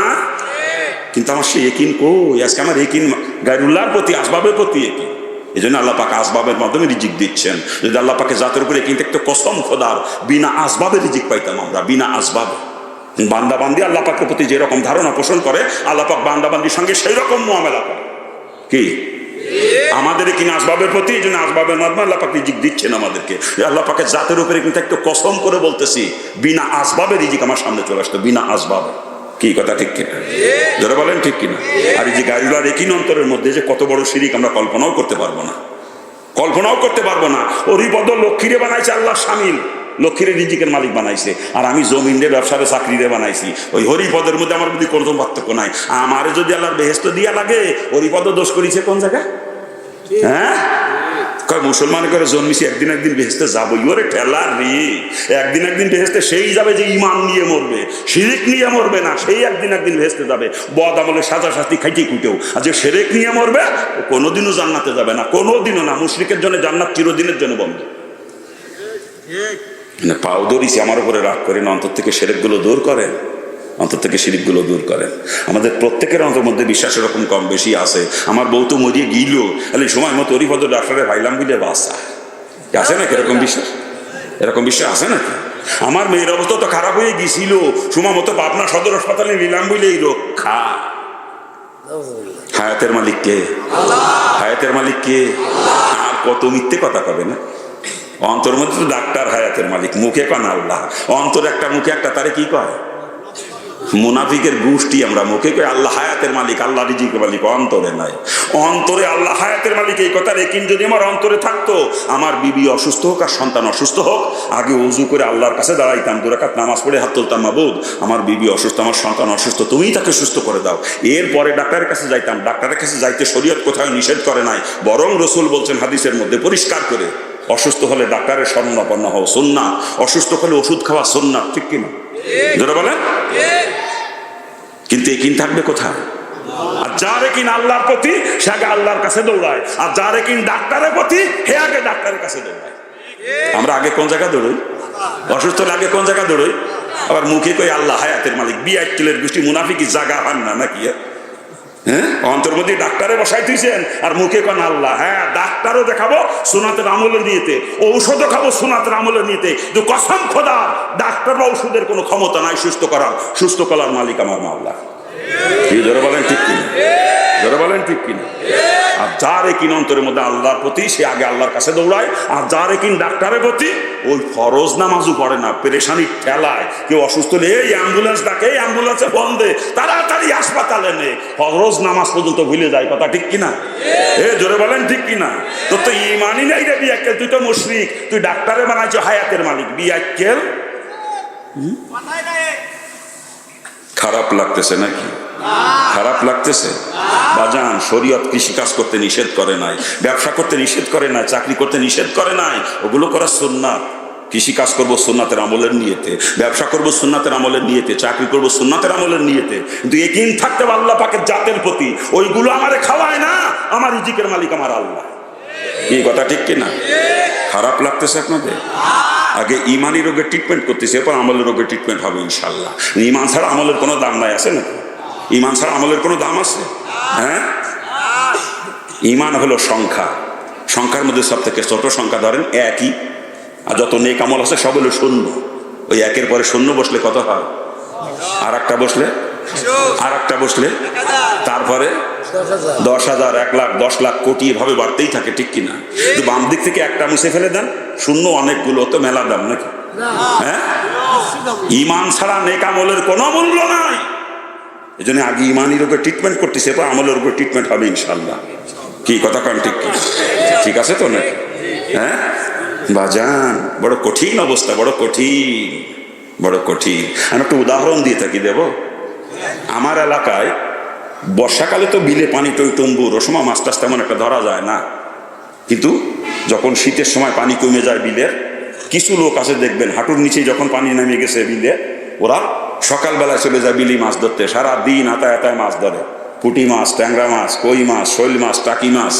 কিন্তু আমার সেই একিন কই? আজকে আমার একিন গায়রুল্লাহর প্রতি, আসবাবের প্রতি একিন। এই জন্য আল্লাহ পাক আসবাবের মাধ্যমে রিজিক দিচ্ছেন। যদি আল্লাহ পাকে জাতের উপরে একিন থাকতো, কসম খোদার বিনা আসবাবে রিজিক পাইতাম আমরা, বিনা আসবাবে। বান্দাবান্দি আল্লাহ পাকের প্রতি যেরকম ধারণা পোষণ করে, আল্লাহ পাক বান্দাবান্দির সঙ্গে সেই রকম মুআমালা করে। কি আমাদের কিনা আসবাবের প্রতি, এই জন্য আসবাবের মাধ্যমে আল্লাহ পাক রিজিক দিচ্ছেন আমাদেরকে। আল্লাহ পাকের জাতের উপরে কিন্তু একটু কসম করে বলতেছি, বিনা আসবাবে রিজিক আমার সামনে চলে আসতো, বিনা আসবাবে। কি কথা ঠিক কিনা? যারা বলেন ঠিক কিনা? আর এই যে গায়রুল্লাহর একিন অন্তরের মধ্যে যে কত বড় শিরিক, আমরা কল্পনাও করতে পারবো না, কল্পনাও করতে পারবো না। হরিপদ লক্ষ্মীরে বানাইছে আল্লাহ শামিল, লক্ষ্মীরে রিজিকের মালিক বানাইছে, আর আমি জমিন রে ব্যবসারে চাকরিরে বানাইছি। ওই হরিপদের মধ্যে আমার যদি কোনো পার্থক্য নাই। আমারে যদি আল্লাহর বেহেস্ত দিয়া লাগে, হরিপদ দোষ করেছে কোন জায়গায়? হ্যাঁ, মুসলমান করে জন্মিছি, একদিন একদিন বেহেস্তে যাবো। ওরে ঠেলা রে, একদিন একদিন বেহেস্তে সেই যাবে যে ইমান নিয়ে মরবে, শিরিক নিয়ে মরবে না, সেই একদিন একদিন বেহেস্তে যাবে। বদ আমলে সাজা শাস্তি খাইতে কুটেও। আর যে শিরিক নিয়ে মরবে, কোনোদিনও জান্নাতে যাবে না, কোনোদিনও না। মুশরিকের জন্য জান্নাত চিরদিনের জন্য বন্ধ। পাও ধরিছি, আমার উপরে রাগ করে না, অন্তর থেকে শিরিক গুলো দূর করেন, অন্তর থেকে শিরিক গুলো দূর করেন। আমাদের প্রত্যেকের অন্তর মধ্যে বিশ্বাস এরকম কম বেশি আছে। আমার বউ তো মরিয়ে গিল, তাহলে সময় মতো হরিপদ ডাক্তারে ভাইলাম বিলে বাসা আছে নাকি? এরকম বিশ্বাস, এরকম বিশ্বাস আছে নাকি? আমার মেয়ের অবস্থা তো খারাপ হয়ে গেছিল, সময় মতো পাবনা সদর হাসপাতালে নিলাম বলে এই রক্ষা। হায়াতের মালিক কে? হায়াতের মালিক কে? আর কত মিথ্যে কথা কবে না? অন্তর মধ্যে তো ডাক্তার হায়াতের মালিক, মুখে কন আল্লাহ। অন্তর একটা, মুখে একটা, তারে কি কয়? মুনাফিকের গোষ্ঠী আমরা। মুখে কই আল্লাহ হায়াতের মালিক, আল্লাহ রিজিকের মালিক, অন্তরে নাই। অন্তরে আল্লাহ হায়াতের মালিক এই কথা রেখিন যদি আমার অন্তরে থাকতো, আমার বিবি অসুস্থ হোক আর সন্তান অসুস্থ হোক, আগে ওযু করে আল্লাহর কাছে দাঁড়াইতাম, 2 রাকাত নামাজ পড়ে হাত তুলতাম, মাবুদ আমার বিবি অসুস্থ, আমার সন্তান অসুস্থ, তুমিই তাকে সুস্থ করে দাও। এরপরে ডাক্তারের কাছে যাইতাম। ডাক্তারের কাছে যাইতে শরীয়ত কোথাও নিষেধ করে নাই, বরং রাসূল বলছেন হাদিসের মধ্যে পরিষ্কার করে, অসুস্থ হলে ডাক্তারের শরণাপন্ন হও সুন্নাত, অসুস্থ হলে ওষুধ খাওয়া সুন্নাত। ঠিক কিনা? যারা বলেন। কিন্তু একিন থাকবে কোথায়? আর যার একিন আল্লাহর প্রতি, সে আগে আল্লাহর কাছে দৌড়ায়। আর যার একিন ডাক্তারের প্রতি, হে আগে ডাক্তারের কাছে দৌড়ায়। আমরা আগে কোন জায়গা দৌড়ই? অসুস্থ হলে আগে কোন জায়গা দৌড়ই? আবার মুখে কই আল্লাহ হায়াতের মালিক। বিয়াক্কেলের গোষ্ঠী মুনাফিকি জায়গা পান না নাকি? হ্যাঁ, অন্তর মধ্যে ডাক্তারে বসাই দিয়েছেন আর মুখে কোন আল্লাহ। হ্যাঁ, ডাক্তারও দেখাবো সুন্নাতের আমলে নিয়েতে, ঔষধও খাবো সুন্নাতের আমলে নিয়েতে। কিন্তু কসম খোদা, ডাক্তার বা ওষুধের কোনো ক্ষমতা নাই সুস্থ করার। সুস্থ করার মালিক আমার মাওলা। কি জোরে বলেন ঠিক কিনা? জোরে বলেন ঠিক কিনা? আর যার একিন অন্তরের মধ্যে আল্লাহর প্রতি, সে আগে আল্লাহর কাছে দৌড়ায়। আর যার একিন ডাক্তারের প্রতি, ওই ফরজ নামাজও পড়ে না, পেরেশানির ঠেলায়। কেউ অসুস্থ হলে এই অ্যাম্বুলেন্স ডাকে, এই অ্যাম্বুলেন্সে বন্ধে, তাড়াতাড়ি হাসপাতালে নে, ফরজ নামাজ পর্যন্ত ভুলে যায়। কথা ঠিক কিনা? জোরে বলেন ঠিক কিনা? তোর তো ইমানই নাই রে বিয়াক্কেল, তুই তো মুশরিক। তুই ডাক্তারে বানাইছো হায়াতের মালিক, বিয়াক্কেল। খারাপ লাগতেছে নাকি? খারাপ লাগতেছে? বাজান, শরীয়ত কৃষিকাজ করতে নিষেধ করে নাই, ব্যবসা করতে নিষেধ করে নাই, চাকরি করতে নিষেধ করে নাই। ওগুলো করা সুন্নাত। কৃষিকাজ করবো সুন্নাতের আমলের নিয়েতে, ব্যবসা করবো সুন্নাতের আমলের নিয়েতে, চাকরি করবো সুন্নাতের আমলের নিয়েতে। কিন্তু একিন থাকতে হবে আল্লাহ পাকের জাতের প্রতি। ওইগুলো আমারে খাওয়ায় না, আমার রিজিকের মালিক আমার আল্লাহ। এই কথা ঠিক কিনা? খারাপ লাগতেছে আপনাদের? আগে ইমানি রোগের ট্রিটমেন্ট করতেছে, এরপর আমলের রোগের ট্রিটমেন্ট হবে ইনশাল্লাহ। ইমান ছাড়া আমলের কোনো দাম নাই, আছে নাকি? ইমান ছাড়া আমলের কোনো দাম আছে? হ্যাঁ, ইমান হলো সংখ্যা। সংখ্যার মধ্যে সব থেকে ছোট সংখ্যা ধরেন একই, আর যত নেক আমল আছে সব হলো শূন্য। ওই একের পরে শূন্য বসলে কত হয়? আর একটা বসলে, আর একটা বসলে, তারপরে 10,000, 1 লাখ, 10 লাখ, কোটি এভাবে বাড়তেই থাকে, ঠিক কিনা? কিন্তু বাম দিক থেকে একটা মুছে ফেলে দেন, শূন্য অনেকগুলো, তো মেলা দাম নাকি? হ্যাঁ, ইমান ছাড়া নেক আমলের কোনো মূল্য নাই। এই জন্য আগে ইমানের উপর ট্রিটমেন্ট করতেছে, এরপর আমলের উপর ট্রিটমেন্ট হবে ইনশাল্লাহ। কি কথা কন, ঠিক কি? ঠিক আছে তো নাকি? হ্যাঁ বাজান, বড় কঠিন অবস্থা, বড় কঠিন, বড় কঠিন। আমি একটা উদাহরণ দিয়ে থাকি, দেব? আমার এলাকায় বর্ষাকালে তো বিলে পানি টইটম্বুর, ও সময় মাছ টাছ তেমন একটা ধরা যায় না। কিন্তু যখন শীতের সময় পানি কমে যায় বিলের, কিছু লোক আছে দেখবেন হাঁটুর নিচে যখন পানি নেমে গেছে বিলে, ওরা সকালবেলায় চলে যায় বিলি মাছ ধরতে। সারা দিন হাতায় হাতায় মাছ ধরে, পুঁটি মাছ, ট্যাংরা মাছ, কই মাছ, শৈল মাছ, টাকি মাছ,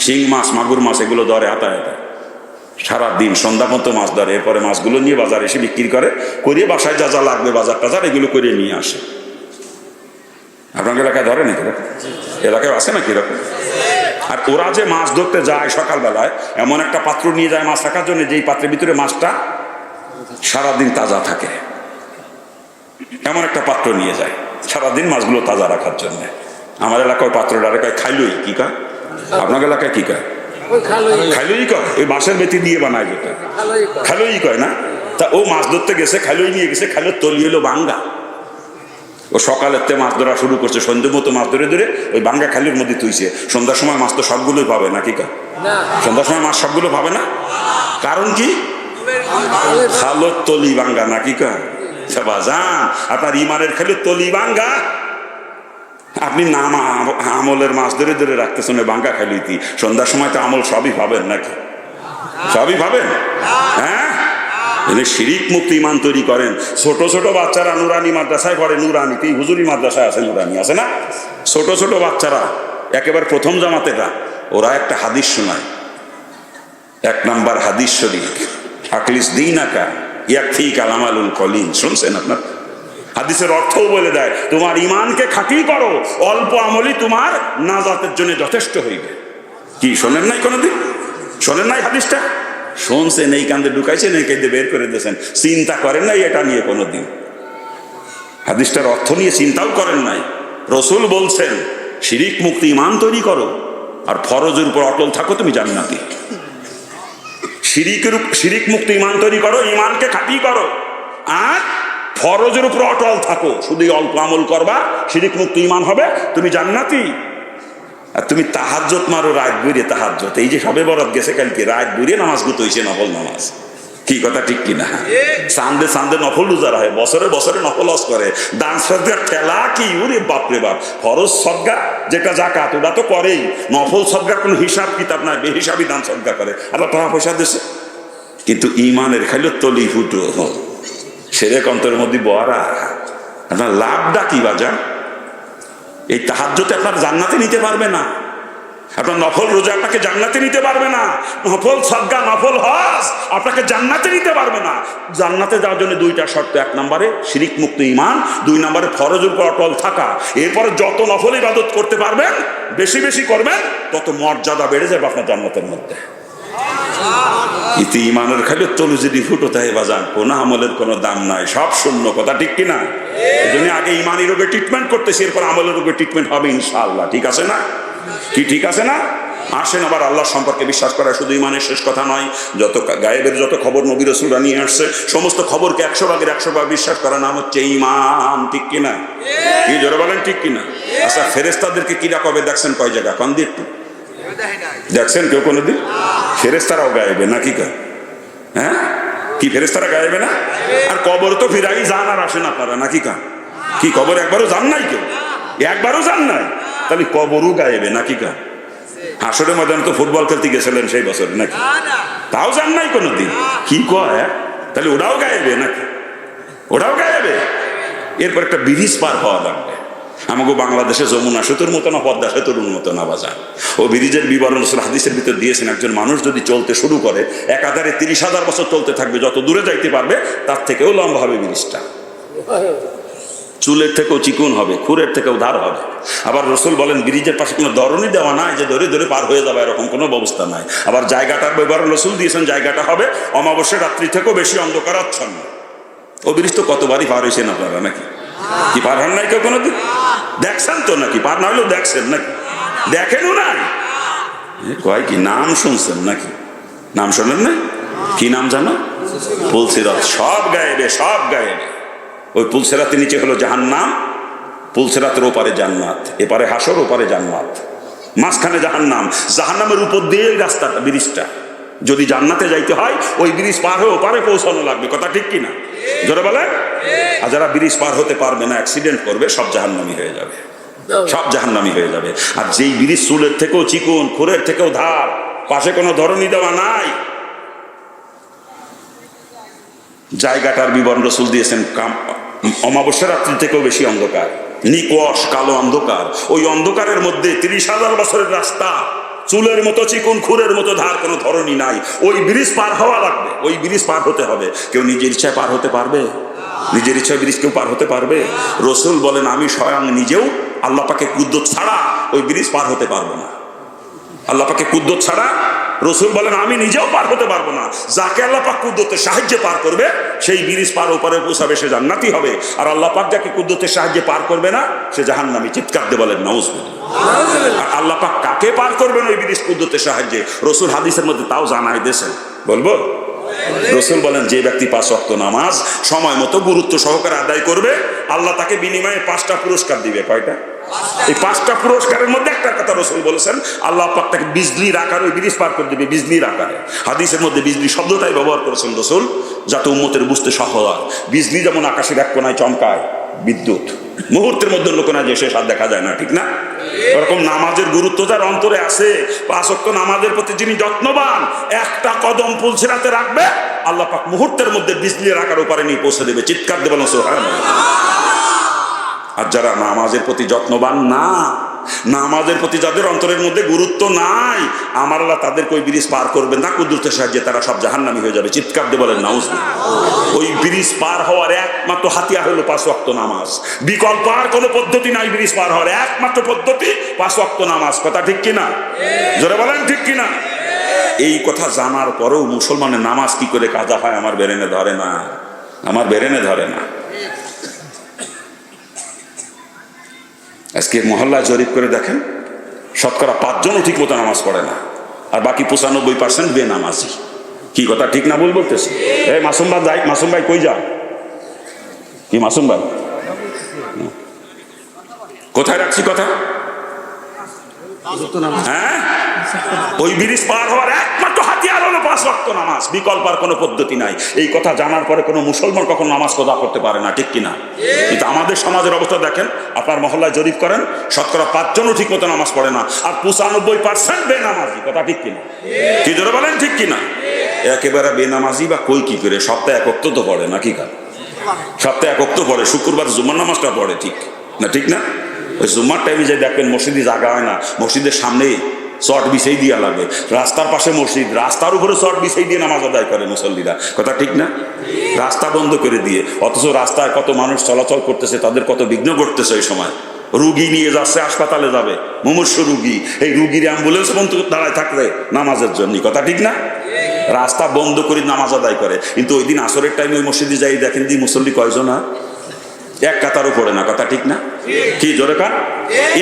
শিং মাছ, মাগুর মাছ, এগুলো ধরে হাতায় হাতায় সারাদিন। সন্ধ্যা পর্যন্ত মাছ ধরে, এরপরে মাছগুলো নিয়ে বাজারে এসে বিক্রি করে, করিয়ে বাসায় যা যা লাগবে বাজার টাজার এগুলো করে নিয়ে আসে। আপনার এলাকায় ধরে নাকি? এলাকায় আছে নাকি এরকম? আর ওরা যে মাছ ধরতে যায় সকালবেলায়, এমন একটা পাত্র নিয়ে যায় মাছ রাখার জন্য, যেই পাত্রের ভিতরে মাছটা সারাদিন তাজা থাকে। এমন একটা পাত্র নিয়ে যায় সারাদিন মাছগুলো তাজা রাখার জন্য। আমার এলাকায় পাত্রটা কয় খাইলই, কি কয়? আপনার এলাকায় কি কয়? খাইলই কয়। ওই বাঁশের বেতি দিয়ে বানায় যেটা, খাইলই কয় না? তা ও মাছ ধরতে গেছে, খাইলই নিয়ে গেছে, খাইলের তলি হলো বাঙ্গা। ও সকালের তে মাছ ধরা শুরু করছে, সন্ধ্যের মতো মাছ ধরে ধরে ওই বাঙ্গা খালির মধ্যে তুইছে। সন্ধ্যার সময় মাছ তো সবগুলোই পাবে না, কি কয়? সন্ধ্যার সময় মাছ সবগুলো পাবে না, কারণ কি? খালোর তলি বাঙ্গা, না কি কয়? বাজান, আপনার ইমানের খালি তলি বাঙ্গা, আপনি নাম আমলের মাছ ধরে ধরে রাখতেছেন বাঙ্গা খাইলইতি। সন্ধ্যার সময় তো আমল সবই পাবেন নাকি? সবই পাবেন। হ্যাঁ, শিরিক মুক্ত ইমান তৈরি করেন। ছোট ছোট বাচ্চারা নুরানি মাদ্রাসায় পড়ে, নুরানিতে হুজুরি মাদ্রাসায় আছে, নুরানি আছে না? ছোট ছোট বাচ্চারা একেবারে প্রথম জামাতেরা, ওরা একটা হাদিস শোনায়। 1 নাম্বার হাদিস শরীফ, আকলিস দিনাকা ইয়াকফিকা আমালুল কলিল। শুনছেন আপনার? হাদিসের অর্থও বলে দেয়, তোমার ইমানকে খাঁটি করো, অল্প আমলই তোমার নাজাতের জন্য যথেষ্ট হইবে। কি শোনেন নাই কোনোদিন? শোনেন নাই হাদিসটা? শুনছেন, এই কান্দে ঢুকাইছেন, এই কান্দে বের করে দিয়েছেন, চিন্তা করেন নাই এটা নিয়ে কোনোদিন। হাদিসটার অর্থ নিয়ে চিন্তাও করেন নাই। রসুল বলছেন শিরিক মুক্ত ইমান তৈরি করো, আর ফরজের উপর অটল থাকো, তুমি জান্নাতি। শিরিক মুক্ত ইমান তৈরি করো, ইমানকে খাঁটি করো, আর ফরজের উপর অটল থাকো। শুধু অল্প আমল করবা, শিরিক মুক্ত ইমান হবে, তুমি জান্নাতি। আর তুমি তাহাজ্জুদ মারো, রাত বুড়িয়ে তাহাজ্জুদ। এই যে সবে বরাত গেছে কালকে, রাত বুড়িয়ে নামাজ গুতো হয়েছে, নফল নামাজ। কি কথা ঠিক কিনা? চান্দে চান্দে নফল রোজা হয়, বছরে বছরে নফল হজ করে, দান সদকার ঠেলা কি, ওরে বাপরে বাপ। ফরজ সদকা যেটা জাকাত, ওটা তো করেই। নফল সদকার কোনো হিসাব কিতাব নাই, বেহিসাবি দান সদকা করে, আল্লাহ টাকা পয়সা দিচ্ছে। কিন্তু ইমানের খাইলো তলি ফুটো, সেরেক অন্তরের মধ্যে বড়া। আপনার লাভটা কি বাজান? এই তাহাজ্জুদে আপনার জান্নাতে নিতে পারবে না। আপনার নফল রোজা আপনাকে জান্নাতে নিতে পারবে না। নফল সাদকা, নফল হজ আপনাকে জান্নাতে নিতে পারবে না। জান্নাতে যাওয়ার জন্য 2টা শর্ত। 1 নম্বরে শিরিক মুক্ত ইমান, 2 নম্বরে ফরজের উপর অটল থাকা। এরপরে যত নফল ইবাদত করতে পারবেন, বেশি বেশি করবেন, তত মর্যাদা বেড়ে যাবে আপনার জান্নাতের মধ্যে। ইতি ইমানের খালি তলু যদি ফুটো তাই বাজান, কোন আমলের কোনো দাম নাই, সব শূন্য। কথা ঠিক কিনা? এই জন্য আগে ইমানি রোগে ট্রিটমেন্ট করতেছি, এরপর আমলের রোগে ট্রিটমেন্ট হবে ইনশাআল্লাহ। ঠিক আছে না? কি ঠিক আছে না? আসেন, আবার আল্লাহ সম্পর্কে বিশ্বাস করা শুধু ইমানের শেষ কথা নয়। যত গায়েবের যত খবর নবী রাসূলরা নিয়ে আসছে, সমস্ত খবরকে 100 ভাগের 100 ভাগ বিশ্বাস করার নাম হচ্ছে ঈমান। ঠিক কিনা? কি জোরে বলেন, ঠিক কিনা? আচ্ছা, ফেরেশতাদেরকে কিরা কবে দেখছেন? কয় জায়গা কন দিয়ে একটু দেখছেন কেউ কোনোদিন? ফেরেশতারাও গায়েবে নাকি? হ্যাঁ, কি ফেরেশতারা গায়েবে না? আর কবর তো ফিরাই যান আর আসেন আপনারা নাকি? কি কবর একবারও যান নাই? কেউ একবারও যান নাই? তাহলে কবরও গায়েবে নাকি? হাসরের ময়দানে তো ফুটবল খেলতে গেছিলেন সেই বছর নাকি? তাও যান নাই কোনোদিন? কি কয়? তাহলে ওরাও গায়েবে নাকি? ওরাও গায়েবে। এরপর একটা ব্রিজ পার হওয়া লাগবে। আমাকে বাংলাদেশে যমুনা সেতুর মতো না, পদ্মা সেতুর মতো না বাজার। ও ব্রিজের বিবরণ হাদিসের ভিতর দিয়েছেন, একজন মানুষ যদি চলতে শুরু করে, একাধারে 30,000 বছর চলতে থাকবে, যত দূরে যাইতে পারবে তার থেকেও লম্বা হবে ব্রিজটা। চুলের থেকেও চিকুন হবে, খুরের থেকেও ধার হবে। আবার রসুল বলেন ব্রিজের পাশে কোনো ধরনই দেওয়া নাই যে ধরে ধরে পার হয়ে যাবে, এরকম কোনো ব্যবস্থা নাই। আবার জায়গাটার ব্যবহার রসুল দিয়েছেন, জায়গাটা হবে অমাবস্যার রাত্রি থেকেও বেশি অন্ধকার আচ্ছন্ন। ও ব্রিজ তো কতবারই পার হয়েছেন আপনারা, নাকি কি পার হন নাই কেউ কোনোদিন? দেখছেন তো নাকি? পার না হলেও দেখছেন নাকি? দেখেনও নাই কয় কি নাম শুনছেন নাকি? নাম শোনেন না? কি নাম জানো? পুলসিরাত। সব গায়েবে, সব গায়েবে। ওই পুলসিরাতের নিচে হলো জাহান্নাম, পুলসিরাতের ওপারে জান্নাত, এপারে হাসর, ওপারে জান্নাত, মাঝখানে জাহান্নাম। জাহান্নামের উপর দিয়ে রাস্তাটা, ব্রিজটা। যদি জান্নাতে যাইতে হয় ওই ব্রিজ পার হয়ে ওপারে পৌঁছানো লাগবে, কথা ঠিক কিনা? জোরে বলে। আর যারা ব্রিজ পার হতে পারবে না, অ্যাক্সিডেন্ট করবে, সব জাহান্নামী হয়ে যাবে, সব জাহান্নামী হয়ে যাবে। আর যেই ব্রিজ চুলের থেকেও চিকুন, খুরের থেকেও ধার, পাশে কোনো ধরনী দেওয়া নাই, জায়গাটার বিবরণ রসুল দিয়েছেন অমাবস্যা রাত্রি থেকেও বেশি অন্ধকার, নিকশ কালো অন্ধকার। ওই অন্ধকারের মধ্যে 30,000 বছরের রাস্তা, চুলের মতো চিকুন, খুরের মতো ধার, কোনো ধরনী নাই। ওই ব্রিজ পার হওয়া লাগবে, ওই ব্রিজ পার হতে হবে। কেউ নিজের ইচ্ছায় পার হতে পারবে? নিজের ইচ্ছায় ব্রিজ কেউ পার হতে পারবে? রসুল বলেন আমি স্বয়ং নিজেও আল্লাহ পাকে কুদ্দত ছাড়া ওই ব্রিজ পার হতে পারবো না। আল্লাহ পাকে কুদ্দত ছাড়া রসুল বলেন আমি নিজেও পার হতে পারবো না। যাকে আল্লাহ পাক কুদ্দতের সাহায্যে পার করবে সেই ব্রিজ পার ওপারে পৌঁছাবে, সে জান্নাতি হবে। আর আল্লাহ পাক যাকে কুদ্দতের সাহায্যে পার করবে না, সে জাহান্নামী। চিৎকার দিয়ে বলেন নাউজুবিল্লাহ। আর আল্লাহ পাক কাকে পার করবেন ওই ব্রিজ কুদ্দতের সাহায্যে, রসুল হাদিসের মধ্যে তাও জানাই দিয়েছেন। বলবো? রসুল বলেন যে ব্যক্তি 5 ওয়াক্ত নামাজ সময় মতো গুরুত্ব সহকারে আদায় করবে, আল্লাহ তাকে বিনিময়ে 5টা পুরস্কার দিবে। কয়টা? এই 5টা পুরস্কারের মধ্যে একটা কথা রসুল বলেছেন, আল্লাহ পাক তাকে বিজলির আকারে ওই ব্রিজ পার করে দিবে, বিজলির আকারে। হাদিসের মধ্যে বিজলি শব্দটাই ব্যবহার করেছেন রসুল, যাতে উম্মতের বুঝতে সহজ হয়। বিজলি যেমন আকাশের এক কোনায় চমকায়, বিদ্যুৎ মুহূর্তের মধ্যে লোকনা যে শেষ আর দেখা যায় না, ঠিক না? এরকম নামাজের গুরুত্ব যার অন্তরে আছে, 5 ওয়াক্ত নামাজের প্রতি যিনি যত্নবান, একটা কদম পুলসিরাতে রাখবে, আল্লাহ পাক মুহূর্তের মধ্যে বিজলির আকার ওপারে নিয়ে পৌঁছে দেবে। চিৎকার দিয়ে বলেন সুবহানাল্লাহ। আর যারা নামাজের প্রতি যত্নবান না, নামাজের প্রতি যাদের অন্তরের মধ্যে গুরুত্ব নাই, আমার আল্লাহ তাদেরকে ওই ব্রিজ পার করবে না কুদরতের সাহায্যে, তারা সব জাহান্নামী হয়ে যাবে। চিৎকার দিয়ে বলেন নাউজুবিল্লাহ। ওই ব্রিজ পার হওয়ার একমাত্র হাতিয়ার হলো 5 ওয়াক্ত নামাজ। বিকল্প আর কোনো পদ্ধতি নাই ব্রিজ পার হওয়ার, একমাত্র পদ্ধতি 5 ওয়াক্ত নামাজ। কথা ঠিক কিনা? জোরে বলেন ঠিক কিনা? এই কথা জানার পরেও মুসলমানের নামাজ কি করে কাজা হয় আমার ব্রেনে ধরে না, আমার ব্রেনে ধরে না। আজকে মহল্লায় জরিপ করে দেখেন, শতকরা 5 জনও ঠিক মতো নামাজ পড়ে না, আর বাকি 95% বেনামাজি। কি কথা ঠিক না ভুল বলতেছি? এই মাসুম ভাই যাই, মাসুম ভাই কই যাও? কি মাসুম ভাই কোথায় রাখছি কথা? হ্যাঁ, ওই ব্রিজ পার হওয়ার একমাত্র হাতিয়ার হলো 5 ওয়াক্ত নামাজ, বিকল্প আর কোনো পদ্ধতি নাই। এই কথা জানার পরে কোনো মুসলমান কখন নামাজ কাজা করতে পারে না, ঠিক কিনা? কিন্তু আমাদের সমাজের অবস্থা দেখেন, আপনার মহল্লায় জরিপ করেন, শতকরা 5 জনও ঠিক মতো নামাজ পড়ে না, আর 95% বেনামাজি। কথা ঠিক কিনা? কি জোরে বলেন ঠিক কিনা? একেবারে বেনামাজি বা কই কি করে? সপ্তাহে 1 ওয়াক্ত তো পড়ে না, কি কারণ? সপ্তাহে 1 ওয়াক্ত পড়ে, শুক্রবার জুমার নামাজটা পড়ে, ঠিক না? ঠিক না? ওই জুম্মার টাইমে যে দেখবেন মসজিদে জায়গা হয় না, মসজিদের সামনেই চট বিছাই দিয়া লাগে, রাস্তার পাশে মসজিদ, রাস্তার উপরে চট বিছাই দিয়ে নামাজ আদায় করে মুসল্লিরা। কথা ঠিক না? রাস্তা বন্ধ করে দিয়ে, অথচ রাস্তায় কত মানুষ চলাচল করতেছে, তাদের কত বিঘ্ন ঘটতেছে। ওই সময় রুগী নিয়ে যাচ্ছে, হাসপাতালে যাবে, মুমূর্ষ রুগী, এই রুগীর অ্যাম্বুলেন্স বন্ধ দাঁড়ায় থাকলে নামাজের জন্য। কথা ঠিক না? রাস্তা বন্ধ করে নামাজ আদায় করে। কিন্তু ওই দিন আসরের টাইমে ওই মসজিদে যাই দেখেন দি মুসল্লি কয়জন? 1 কাতারও পড়ে না। কথা ঠিক না? কি জোরে কার?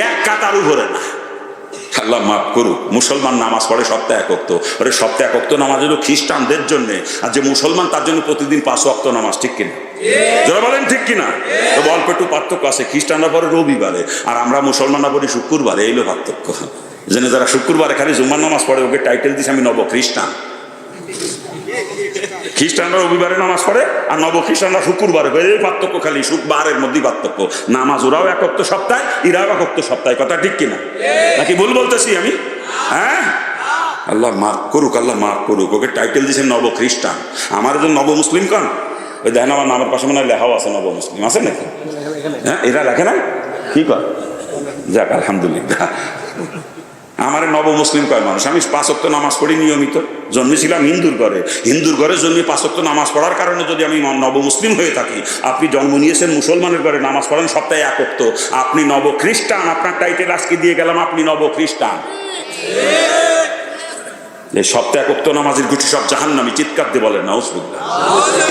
1 কাতারও পড়ে না। আল্লাহ মাফ করুক। মুসলমান নামাজ পড়ে সপ্তাহে 1 ওয়াক্ত। ওরে সপ্তাহে 1 ওয়াক্ত নামাজ হলো খ্রিস্টানদের জন্য, আর যে মুসলমান তার জন্য প্রতিদিন 5 ওয়াক্ত নামাজ। ঠিক কিনা? যারা বলেন ঠিক কিনা? তো অল্প একটু পার্থক্য আছে, খ্রিস্টানরা পড়ে রবিবারে আর আমরা মুসলমানরা পড়ি শুক্রবারে, এইলো পার্থক্য। যেন যারা শুক্রবারে খালি জুম্মার নামাজ পড়ে ওকে টাইটেল দিছে আমি নব খ্রিস্টান। খ্রিস্টানরা রবিবারে নামাজ পড়ে আর নব খ্রিস্টানরা শুক্রবারে, এই পার্থক্য, খালি শুক্রবারের মধ্যেই পার্থক্য। নামাজ ওরাও 1 ওয়াক্ত সপ্তাহে, এরাও 1 ওয়াক্ত সপ্তাহে। কথা ঠিক কিনা? নাকি ভুল বলতেছি আমি? হ্যাঁ, আল্লাহ মাফ করুক, আল্লাহ মাফ করুক। ওকে টাইটেল দিয়েছেন নব খ্রিস্টান, আমার একজন নব মুসলিম কন। ওই দেখেন আমার নামের পাশে মনে হয় লেখাও আছে নব মুসলিম, আছে নাকি? হ্যাঁ, এরা লেখে না? কি কর? যাক আলহামদুলিল্লাহ। আমার নব মুসলিম কয় মানুষ? আমি 5 ওয়াক্ত নামাজ পড়ি নিয়মিত, জন্মেছিলাম হিন্দুর ঘরে, হিন্দুর ঘরে জন্মে 5 ওয়াক্ত নামাজ পড়ার কারণে যদি আমি নব মুসলিম হয়ে থাকি, আপনি জন্ম নিয়েছেন মুসলমানের ঘরে, নামাজ পড়েন সপ্তাহে 1 ওয়াক্ত, আপনি নব খ্রিস্টান। আপনার টাইটেল আজকে দিয়ে গেলাম, আপনি নব খ্রিস্টান। এই সপ্তাহে 1 ওয়াক্ত নামাজের গুটি সব জাহান্নামী, চিৎকার দিয়ে বলেন নাউজুবিল্লাহ।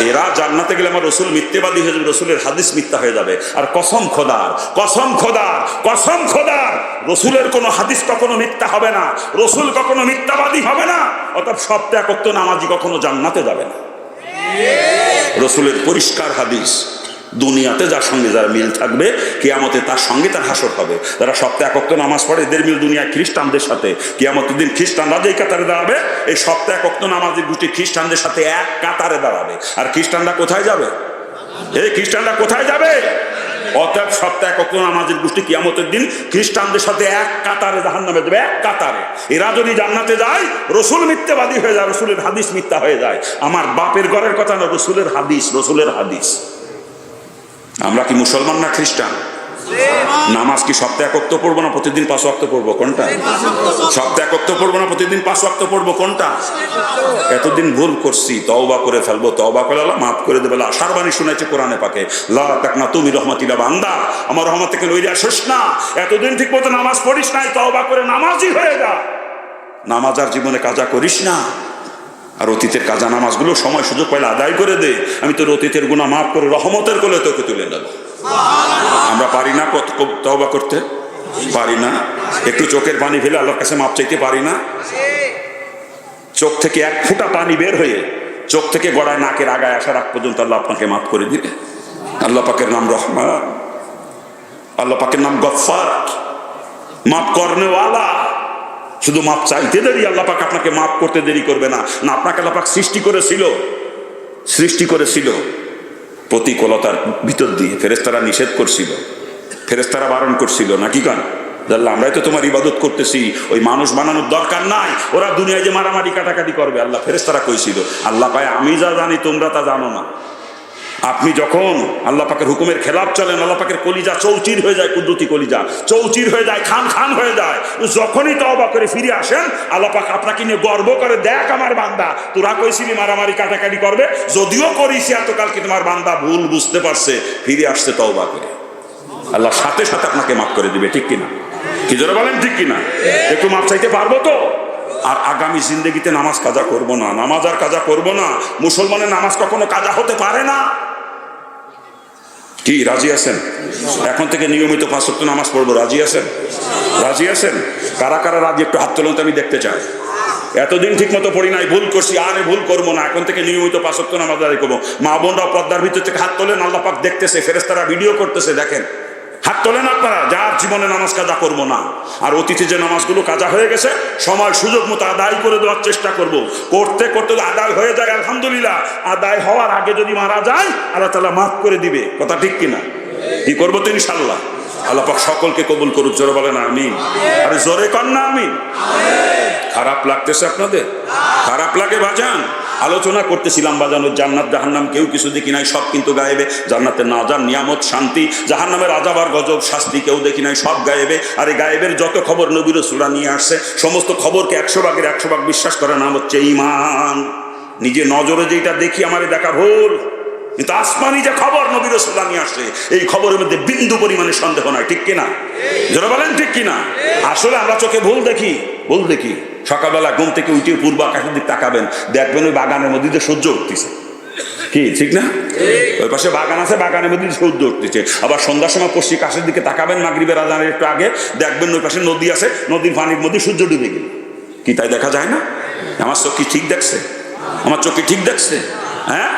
এরা জান্নাতে গেলে আমার রসুল মিথ্যেবাদী হয়ে যাবে, রসুলের হাদিস মিথ্যা হয়ে যাবে। আর কসম খোদার, কসম খোদার, কসম খোদার, রসুলের কোনো হাদিস কখনো মিথ্যা হবে না, রসুল কখনো মিথ্যাবাদী হবে না। অর্থাৎ সপ্তাহে 1 ওয়াক্ত নামাজি কখনো জান্নাতে যাবে না। রসুলের পরিষ্কার হাদিস। দুনিয়াতে যার সঙ্গে যার মিল থাকবে, কিয়ামতে তার সঙ্গে তার হাসর হবে। যারা সপ্তাহে 1 ওয়াক্ত নামাজ পড়ে, এদের মিল দুনিয়ায় খ্রিস্টানদের সাথে। কিয়ামতের দিন খ্রিস্টানরা যেই কাতারে দাঁড়াবে, এই সপ্তাহে 1 ওয়াক্ত নামাজের গোষ্ঠী খ্রিস্টানদের সাথে এক কাতারে দাঁড়াবে। আর খ্রিস্টানরা কোথায় যাবে? এই খ্রিস্টানরা কোথায় যাবে? অতএব সপ্তাহে 1 ওয়াক্ত নামাজের গোষ্ঠী কিয়ামতের দিন খ্রিস্টানদের সাথে এক কাতারে জাহান্নামে যাবে, এক কাতারে। এরা যদি জান্নাতে যায়, রসুল মিথ্যাবাদী হয়ে যায়, রসুলের হাদিস মিথ্যা হয়ে যায়। আমার বাপের ঘরের কথা না, রসুলের হাদিস, রসুলের হাদিস। আমরা কি মুসলমান না খ্রিস্টান? নামাজ কি সপ্তাহে 1 ওয়াক্ত পড়বো না প্রতিদিন 5 ওয়াক্ত পড়বো? কোনটা? সপ্তাহে 1 ওয়াক্ত পড়বো না প্রতিদিন 5 ওয়াক্ত পড়বো? কোনটা? এতদিন ভুল করছি, তওবা করে ফেলবো, তওবা করে আল্লাহ মাফ করে দেবে। আশার বাণী শুনেছে কোরআনে পাকে, লা তাকনাতু মির রাহমাতিল্লাহ, বান্দা আমার রহমত থেকে নইরে আসিস না। এতদিন ঠিক মতো নামাজ পড়িস নাই, তওবা করে নামাজি হয়ে যা। নামাজ আর জীবনে কাজা করিস না। আর অতীতের কাজা নামাজগুলো সময় সুযোগ পাইলে আদায় করে দে। আমি তোর অতীতের গুনাহ মাফ করে রহমতের কোলে তোকে তুলে নেব। আমরা পারি না তওবা করতে? পারি না? একটু চোখের পানি ফেলে আল্লাহর কাছে মাপ চাইতে পারি না? চোখ থেকে 1 ফোঁটা পানি বের হয়ে চোখ থেকে গড়ায় নাকের আগায় আসার আগ পর্যন্ত আল্লাহ আপনাকে মাফ করে দিবে। আল্লাহ পাকের নাম রহমান, আল্লাহ পাকের নাম গফফার, মাফ করনেওয়ালা। শুধু মাপ চাইতে দেরি, আল্লাহ পাক আপনাকে মাফ করতে দেরি করবে না। না, আপনাকে আল্লাহ পাক সৃষ্টি করেছিল প্রতিকূলতার ভিতর দিয়ে। ফেরেশতারা নিষেধ করছিল, ফেরেশতারা বারণ করছিল, নাকি কান? আল্লাহ আমরাই তো তোমার ইবাদত করতেছি, ওই মানুষ বানানোর দরকার নাই, ওরা দুনিয়ায় যে মারামারি কাটাকাটি করবে। আল্লাহ ফেরেশতারা কইছিল, আল্লাহ পায় আমি যা জানি তোমরা তা জানো না। আপনি যখন আল্লাহ পাকের হুকুমের খেলাফ চলেন, আল্লাহ পাকের কলিজা চৌচির হয়ে যায়, কুদরতি কলিজা চৌচির হয়ে যায়, খান খান হয়ে যায়। যখনই তওবা করে ফিরে আসেন, আল্লাহ পাক আপনাকে নিয়ে গর্ব করে, দেখ আমার বান্দা, তোরা কইছিলি মারামারি কাটাকাটি করবে, যদিও করিস এতকালকে তোমার বান্দা ভুল বুঝতে পারছে, ফিরে আসছে তওবা করে। আল্লাহ সাথে সাথে আপনাকে মাফ করে দিবে, ঠিক কিনা? কি জোরে বলেন ঠিক কিনা? একটু মাফ চাইতে পারবো তো? আর আগামী জিন্দেগিতে নামাজ কাজা করব না, নামাজ আর কাজা করব না। মুসলমানের নামাজ কখনো কাজা হতে পারে না। কি রাজি আছেন? এখন থেকে নিয়মিত 5 ওয়াক্ত নামাজ পড়বো, রাজি আছেন? রাজি আছেন? কারা কারা রাজি? একটু হাত তোলেন তো, আমি দেখতে চাই। এতদিন ঠিক মতো পড়ি নাই, ভুল করছি, আরে ভুল করবো না, এখন থেকে নিয়মিত 5 ওয়াক্ত নামাজ আদায় করবো। মা বোনরা পর্দার ভিতর থেকে হাত তোলেন, আল্লাহ পাক দেখতেছে, ফেরেশতারা ভিডিও করতেছে, দেখেন। হাত তোলেন আপনারা, যার জীবনে নামাজ কাজা করবো না। আর অতীতে যে নামাজগুলো কাজা হয়ে গেছে, সময় সুযোগ মতো আদায় করে দেওয়ার চেষ্টা করব। করতে করতে আদায় হয়ে যায় আলহামদুলিল্লাহ, আদায় হওয়ার আগে যদি মারা যায়, আল্লাহ তাআলা মাফ করে দিবে। কথা ঠিক কিনা? কি করবো তো ইনশাআল্লাহ। আল্লাহ পাক সকলকে কবুল করুক, জোরে বলেন আমিন। আরে জোরে কর না আমিন। খারাপ লাগতেছে আপনাদের? খারাপ লাগে বাজান? আলোচনা করতেছিলাম বাজানোর, জান্নাত জাহান্নাম কেউ কিছু দেখি নাই, সব কিন্তু গায়েবে। জান্নাতের নাজার নিয়ামত শান্তি, জাহান্নামের আযাব আর গজব শাস্তি কেউ দেখি নাই, সব গায়েবে। আর এই গায়েবের যত খবর নবী রাসূলরা নিয়ে আসছে, সমস্ত খবরকে 100 ভাগের 100 ভাগ বিশ্বাস করার নাম হচ্ছে ঈমান। নিজে নজরে যেটা দেখি আমারে দেখা ভুল, কিন্তু আসমানি যে খবর নবী রাসূলরা নিয়ে আসছে, এই খবরের মধ্যে বিন্দু পরিমাণে সন্দেহ নাই, ঠিক কিনা? যারা বলেন ঠিক কিনা? আসলে আমরা চোখে ভুল দেখি। সকালবেলা ঘুম থেকে উঠে পূর্ব আকাশের দিকে তাকাবেন, দেখবেন ওই বাগানের মধ্যে দিয়ে সূর্য উঠতেছে। কি ঠিক না? ওই পাশে বাগান আছে, বাগানের মধ্যে সূর্য উঠতেছে। আবার সন্ধ্যার সময় পশ্চিম আকাশের দিকে তাকাবেন, মাগরিবের আজানের একটু আগে, দেখবেন ওই পাশে নদী আছে, নদীর পানির মধ্যে সূর্য ডুবে গেল। কি তাই দেখা যায় না? আমার চোখ কি ঠিক দেখছে? আমার চোখ কি ঠিক দেখছে? হ্যাঁ,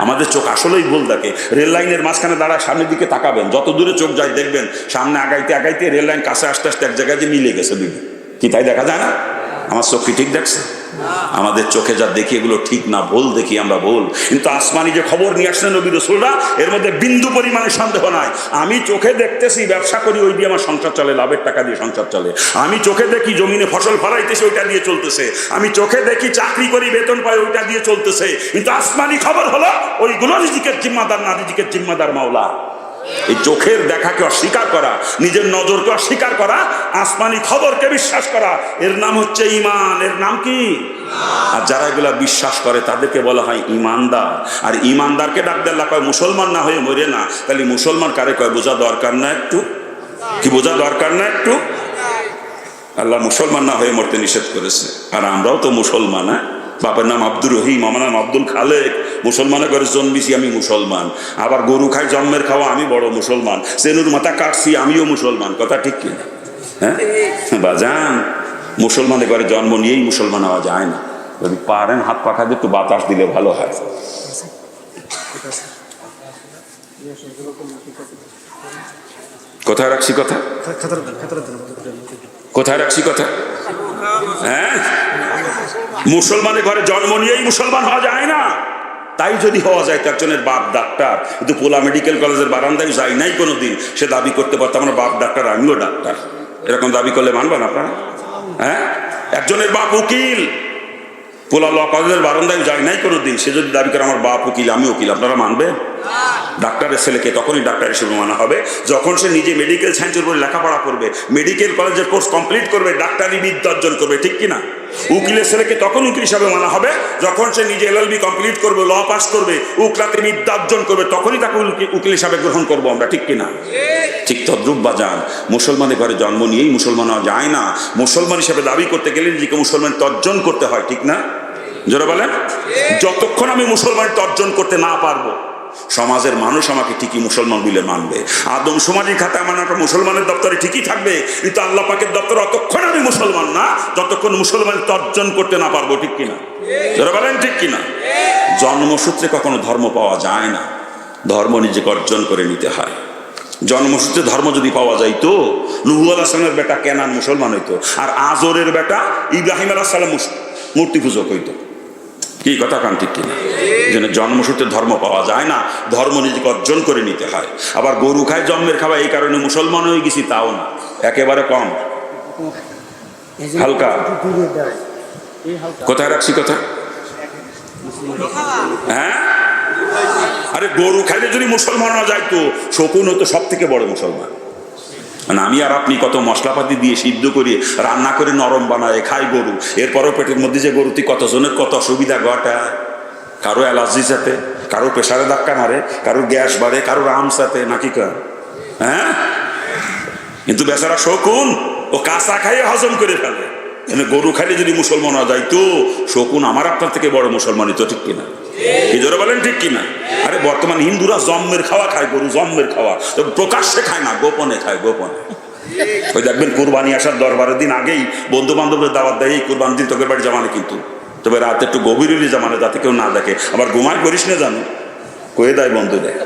আমাদের চোখ আসলেই ভুল দেখে। রেল লাইনের মাঝখানে দাঁড়ায় সামনের দিকে তাকাবেন, যত দূরে চোখ যায় দেখবেন সামনে আগাইতে আগাইতে রেল লাইন কাছে আস্তে আস্তে এক জায়গায় যে মিলে গেছে দুটো। কি তাই দেখা যায় না? আমার চোখ কি ঠিক দেখছে? আমাদের চোখে যা দেখি এগুলো ঠিক না, ভুল দেখি আমরা, ভুল। কিন্তু আসমানি যে খবর নিয়ে আসছেন নবী রাসূলরা, এর মধ্যে বিন্দু পরিমাণে সন্দেহ নাই। আমি চোখে দেখতেছি ব্যবসা করি, ওই দিয়ে আমার সংসার চলে, লাভের টাকা দিয়ে সংসার চলে। আমি চোখে দেখি জমিনে ফসল ফলাইতেছে, ওইটা দিয়ে চলতেছে। আমি চোখে দেখি চাকরি করি, বেতন পাই, ওইটা দিয়ে চলতেছে। কিন্তু আসমানি খবর হলো ওইগুলো রিজিকের জিম্মাদার না, রিজিকের জিম্মাদার মাওলা। এই চোখের দেখাকে অস্বীকার করা, নিজের নজরকে অস্বীকার করা, আসমানি খবরকে বিশ্বাস করা, এর নাম হচ্ছে ঈমান। এর নাম কি? আর যারা এগুলা বিশ্বাস করে তাদেরকে বলা হয় ঈমানদার। আর ঈমানদারকে ডাক দেওয়া কয় মুসলমান না হয়ে মরে না, তাহলে মুসলমান কারে কয় বোঝা দরকার না একটু? কি বোঝা দরকার না একটু? আল্লাহ মুসলমান না হয়ে মরতে নিষেধ করেছে। আর আমরাও তো মুসলমান। হ্যাঁ, বাপের নাম আব্দুর রহিম, আমার নাম আব্দুল খালেক, মুসলমানের ঘরে জন্মিছি, আমি মুসলমান। আবার গরু খাই জন্মের খাওয়া, আমি বড় মুসলমান। সেনুর মাথা কাটছি, আমিও মুসলমান। কথা ঠিক কিনা? হ্যাঁ বাজান, মুসলমানের ঘরে জন্ম নিয়েই মুসলমান হওয়া যায় না। যদি পারেন হাত পাখা দিয়ে একটু বাতাস দিলে ভালো হয়। কোথায় রাখছি কথা? কোথায় রাখছি কথা? হ্যাঁ, মুসলমানের ঘরে জন্ম নিয়েই মুসলমান হওয়া যায় না। তাই যদি হওয়া যায়, একজনের বাপ ডাক্তার, কিন্তু পোলা মেডিকেল কলেজের বারান্দায় যাই নাই কোনোদিন, সে দাবি করতে পারতো আমার বাপ ডাক্তার, আমিও ডাক্তার। এরকম দাবি করলে মানবেন আপনারা? হ্যাঁ, একজনের বাপ উকিল, পোলা ল কলেজের বারান্দায় যাই নাই কোনোদিন, সে যদি দাবি করে আমার বাপ উকিল, আমি উকিল, আপনারা মানবেন? ডাক্তারের ছেলেকে তখনই ডাক্তার হিসেবে মানা হবে যখন সে নিজে মেডিকেল সায়েন্সের উপরে লেখাপড়া করবে, মেডিকেল কলেজের কোর্স কমপ্লিট করবে, ডাক্তারি বিদ্যা অর্জন করবে। ঠিক কিনা? উকিলের ছেলেকে তখন উকিল হিসাবে মানা হবে যখন সে নিজে LLB কমপ্লিট করবে, ল পাস করবে, উকিলাতি বিদ্যা অর্জন করবে, তখনই তাকে উকিল হিসাবে গ্রহণ করবো আমরা। ঠিক কিনা? ঠিক তদ্রুপ বাজান, মুসলমানের ঘরে জন্ম নিয়েই মুসলমান হওয়া যায় না। মুসলমান হিসাবে দাবি করতে গেলে নিজেকে মুসলমান তর্জন করতে হয়। ঠিক না? যারা বলেন, যতক্ষণ আমি মুসলমান তর্জন করতে না পারবো, সমাজের মানুষ আমাকে ঠিকই মুসলমান বলে মানবে। আদম সমাজের খাতায় আমার একটা মুসলমানের দপ্তরে ঠিকই থাকবে, কিন্তু আল্লাহ পাকের দপ্তরে অতক্ষণ আমি মুসলমান না যতক্ষণ মুসলমান তর্জন করতে না পারবো। ঠিক কিনা? যারা বলেন ঠিক কিনা? জন্মসূত্রে কখনো ধর্ম পাওয়া যায় না, ধর্ম নিজেকে অর্জন করে নিতে হয়। জন্মসূত্রে ধর্ম যদি পাওয়া যাইতো, নূহ আলাইহিস সালামের বেটা কেনান মুসলমান হইতো, আর আজরের বেটা ইব্রাহিম আলাইহিস সালাম মূর্তি পূজক হইতো। কি কথা কান ঠিক কিনা? যেন জন্মসূত্রে ধর্ম পাওয়া যায় না, ধর্ম নিজেকে অর্জন করে নিতে হয়। আবার গরু খায় জন্মের খাওয়া, এই কারণে মুসলমান হয়ে গেছি তাও না, একেবারে কম, হালকা। কোথায় রাখছি কথা? হ্যাঁ, আরে গরু খাইলে যদি মুসলমান না যাইতো, শকুন হতো সব থেকে বড় মুসলমান। মানে আমি আর আপনি কত মশলাপাতি দিয়ে সিদ্ধ করে রান্না করে নরম বানায় খাই গরু, এরপরও পেটের মধ্যে যে গরুটি কতজনের কত অসুবিধা ঘটায়। কারো অ্যালার্জি সাথে, কারো প্রেশারে ধাক্কা মারে, কারো গ্যাস বাড়ে, কারো রাম সাথে, নাকি কার? হ্যাঁ, কিন্তু বেচারা শকুন ও কাঁচা খাইয়ে হজম করে ফেলে। গরু খাইলে যদি মুসলমান হওয়া যাইতো, শকুন আমার আপনার থেকে বড় মুসলমান হইতো। ঠিক কিনা? এই ধরে বলেন ঠিক কিনা? আরে বর্তমান হিন্দুরা জন্মের খাওয়া খায়, গরু জন্মের খাওয়া, প্রকাশ্যে খায় না, গোপনে খায়, গোপনে। ওই দেখবেন কুরবানি আসার 10-12 দিন আগেই বন্ধু বান্ধবের দাওয়াত দেয়, এই কুরবানি দিন তোকে বাড়ি জামানে, কিন্তু তবে রাতে একটু গভীর হলে জামানে, যাতে কেউ না দেখে। আবার ঘুমায় করিস না জানো, কয়ে দেয় বন্ধু দেয়।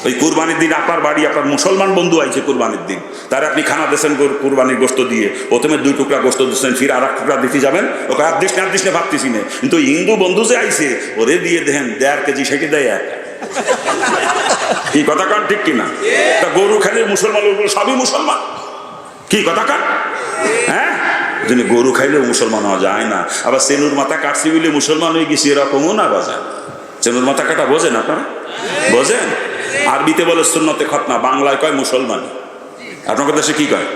ওই কুরবানির দিন আপনার বাড়ি আপনার মুসলমান বন্ধু আইছে, কুরবানির দিন তারা আপনি খানা দিয়েছেন কুরবানির গোস্ত দিয়ে, প্রথমে 2 টুকরা গোস্ত দিচ্ছেন, ফির আর 1 টুকরা দিতে যাবেন, ওকে আর দিস না ভাবতেছি না, কিন্তু হিন্দু বন্ধু যে আইছে ওরে দিয়ে দেখেন 1.5 কেজি সেটি দেয় এক। কি কথা কান ঠিক কিনা? তা গরু খাইলে মুসলমান, ওগুলো সবই মুসলমান। কি কথা কান? হ্যাঁ, গরু খাইলেও মুসলমান হওয়া যায় না। আবার সেনুর মাথা কাটছি বলে মুসলমান হয়ে গেছি, এরকমও না বাজার। সেনুর মাথা কাটা বোঝেন আপনারা? বোঝেন? আরবিতে বলে সুন্নতে খতনা, বাংলায় কয় মুসলমানি। আপনার দেশে কি কয়?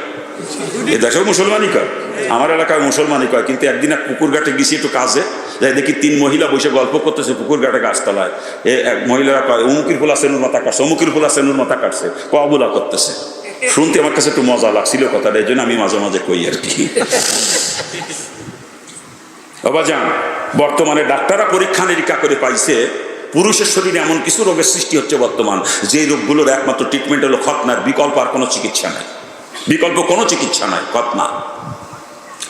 এ দেশেও মুসলমানই কয়, আমার এলাকায় মুসলমানই কয়। কিন্তু একদিন এক পুকুর ঘাটে গেছি একটু কাজে, যাই দেখি 3 মহিলা বসে গল্প করতেছে পুকুর ঘাটে গাছতলায়। এক মহিলারা কয় অমুকির ফুলা সেনুর মাথা কাটছে, অমুকির ফুলা সেনুর মাথা কাটছে, কবুলা করতেছে। শুনতে আমার কাছে একটু মজা লাগছিল কথাটা, এই জন্য আমি মাঝে মাঝে কই আর কি। বাবা যান, বর্তমানে ডাক্তাররা পরীক্ষা নিরীক্ষা করে পাইছে পুরুষের শরীরে এমন কিছু রোগের সৃষ্টি হচ্ছে বর্তমান, যে রোগগুলোর একমাত্র ট্রিটমেন্ট হলো খতনার, বিকল্প আর কোনো চিকিৎসা নাই, বিকল্প কোনো চিকিৎসা নাই, খতনা।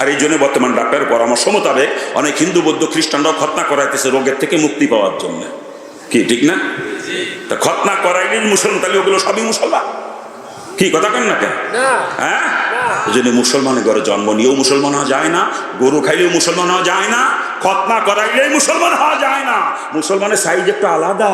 আর এই জন্য বর্তমান ডাক্তারের পরামর্শ মোতাবেক অনেক হিন্দু বৌদ্ধ খ্রিস্টানরাও খতনা করাইতেছে রোগের থেকে মুক্তি পাওয়ার জন্য। কি ঠিক না? তা খতনা করাইলেই মুসলমান, তাহলে ওগুলো সবই মুসলমান। কি কথা কেন না কেন? হ্যাঁ, এই জন্য মুসলমানের ঘরে জন্ম নিয়েও মুসলমান হওয়া যায় না, গরু খাইলেও মুসলমান হওয়া যায় না, খতনা করাইলেই মুসলমান হওয়া যায় না। মুসলমানের সাইজ একটু আলাদা।